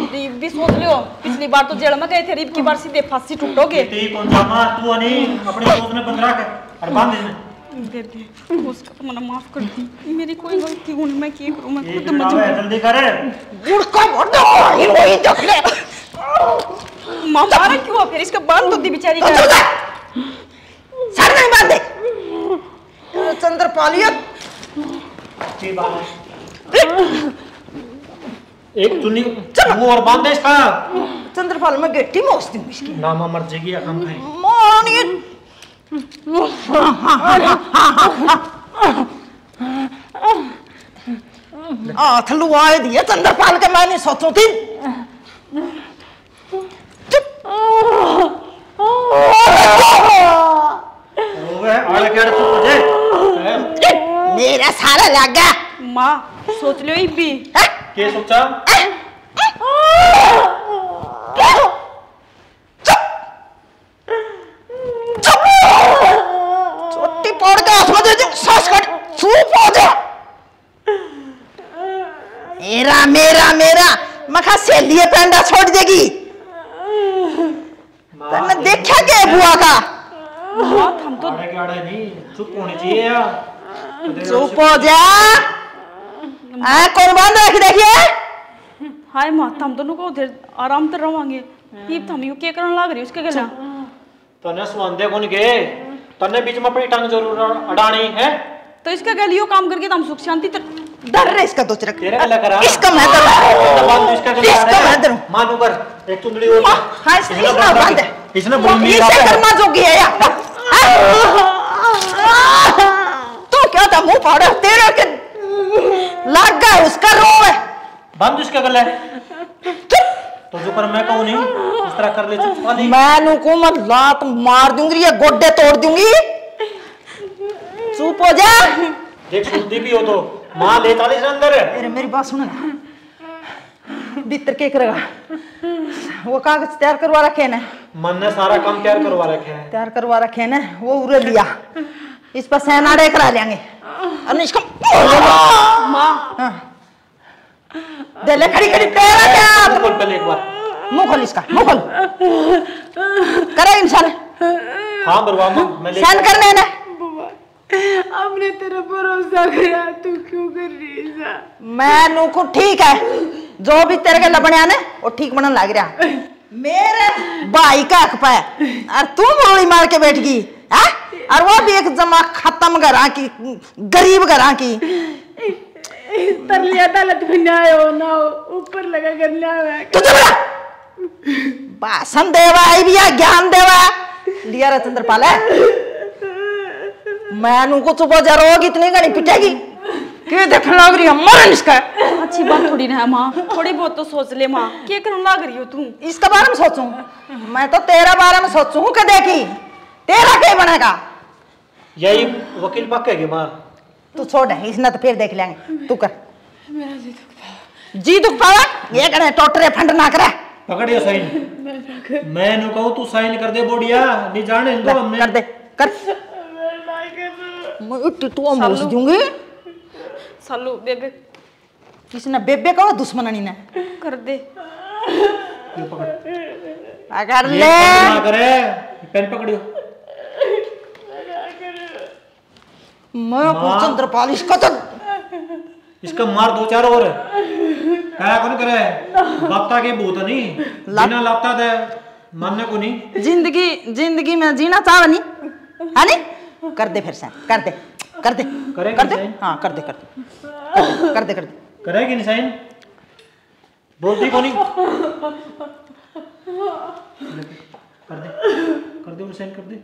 रीब भी सोच लियो, पिछली बार तो जेल में गए थे, रीब की बार सीधे फांसी टूटोगे। कौन सा मां तू नहीं अपने दोस्त ने बंद रख और बांध दे दे दे उसका तो मना माफ कर दी, मेरी कोई गलती नहीं, मैं क्या करूं, मैं खुद मजबूर है। जल्दी कर गुड़का मोड़ दो ये वही देख ले। मां मारा क्यों फिर इसका बांध तो दी बेचारी का। सर नहीं बांधे चंद्रपालिया की बात है। एक चुन्नी मुंह और बांध दे इसका। चंद्रपाल में गेटी मोस दूं इसकी नामा मर जाएगी या हम खाएं। मोनी थल्लू आए दिए चंद्रपाल के मैं नहीं सोचू थी। मेरा सारा लग गया। माँ सोच लो भी क्या सोचा? छोटी पौड़ के हाथ में दे दे सांस कट सूप हो जा। मेरा मेरा मेरा मखा से लिए पेंडा छोड़ देगी। तन्ने देखा के बुआ का? हम तो नहीं चुप होनी चाहिए यार। चुप हो जा। कौन बांध रखी देखिए। हाय माँ हम दोनों को उधर आराम से रवांगे। ये हम यू क्या करने लग रही उसके गला। तने सुनदे कौन के? तने बीच में अपनी टांग जरूर अड़ानी है। तो इसका गल यो काम करके हम सुख शांति डर रहे इसका दो चरक। तेरे गला करा। इसका मैं डर। इसका मैं डर। मानू कर एक चुंदड़ी और। हां इसने बांध। इसने बोली इसे कर्मा जोगी है यार। तू क्या था मुंह फाड़ा तेरे के लग गया उसका रो है। बंद उसके गले। तो जो पर मैं कहूं नहीं इस तरह कर ले चुप वाली। मैं नु को मत लात मार दूंगी या गोड्डे तोड़ दूंगी। चुप हो जा। देख सुनती भी हो तो मां ले चालीस अंदर है। अरे मेरी बात सुन। भीतर के करेगा वो कागज तैयार करवा रखे ने। मन ने सारा काम तैयार करवा रखे है। तैयार करवा रखे ने वो उरे लिया इस पर सेनाड़े करा लेंगे। और इसको मां दे ले खड़ी खड़ी तेरा क्या खोल पहले एक बार मुंह खोल इसका मुंह खोल करे इंसान। हां बरवा मैं ले सन करने ने हमने तेरा भरोसा किया तू क्यों कर रही है? मैं नु को ठीक है जो भी तेरे के लबड़िया ने वो ठीक बनने लग रहा। मेरे भाई का हक पे और तू गोली मार के बैठ गई है और वो भी एक जमा खत्म घरा की गरीब घरा की। तरलिया अदालत में न्याय हो ना हो, ऊपर लगा कर न्याय तू चुप रह। भाषण देवा आई भी है, ज्ञान देवा लिया रे चंद्रपाल है। मैनू को चुप हो जा, रोग इतनी घनी पिटेगी क्यों देखने लग रही है मरन इसका। अच्छी बात थोड़ी ना है माँ, थोड़ी बहुत तो सोच ले माँ, क्या करने लग रही हो तू? इसके बारे में सोचूं? मैं तो तेरा बारे में सोचूं कि देखी तेरा क्या बनेगा। यही वकील पक्के माँ। तू छोड़, इसने तो फिर देख लेंगे। तू कर। मेरा जी दुख पावा ये करे टोटरे फंड ना करे। पकड़ियो साइन। मैं नु कहूं तू साइन कर दे बोडिया, नहीं जाने दो हमने। कर दे कर। मैं टिटुआ मोस दूंगी। सालू बेबे किसने बेबे कहो दुश्मनी ने कर दे। ये पकड़। अगर ये ले ना करे, पेन पकड़ियो। मैं को चंद्रपाल इसका तो इसका मार दो चार और क्या कौन करे। बाता के भूत नहीं बिना लाता दे मानने को नहीं। जिंदगी में जीना चाह नहीं है नहीं। कर दे फिर से कर दे कर दे कर दे। हाँ कर दे कर दे कर दे कर दे। करेगी नहीं साइन? बोलती को नहीं। कर दे साइन कर दे।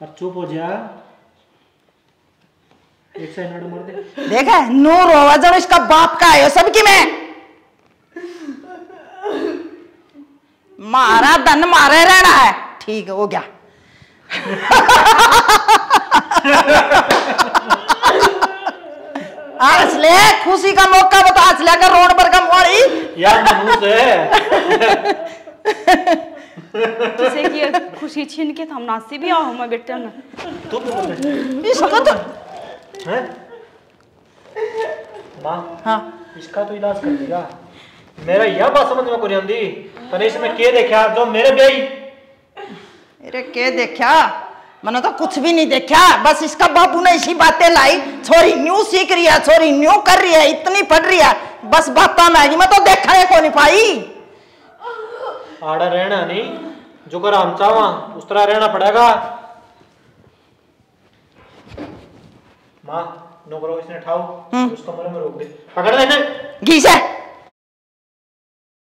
अब चुप हो जा, एक साइन आड़ मार दे। देखा नूर होवा जब इसका बाप का है सबकी में मारा धन मारे रहना है। ठीक है हो गया। आज ले खुशी का मौका बता, आज लेकर रोड पर का मोड़ी यार मनूस है। किसे की खुशी छीन के हम नासी भी आओ मैं बेटा ना। तू इसका तो हैं माँ। हाँ इसका तो इलाज कर देगा। मेरा यह बात समझ में को नहीं आंदी तने इसमें के देखा जो मेरे बेई। अरे के देखा मैंने तो कुछ भी नहीं देखा, बस इसका बापू ने इसी बातें लाई। छोरी न्यू सीख रही है, छोरी न्यू कर रही है, इतनी पढ़ रही है, बस बातें मैगी में तो देखने को नहीं पाई। आड़ा रहना नहीं जो कर हम चावा उस तरह रहना पड़ेगा। माँ नो करो इसने ठाओ उसको मरे में रोक दे। पकड़ लेना घी से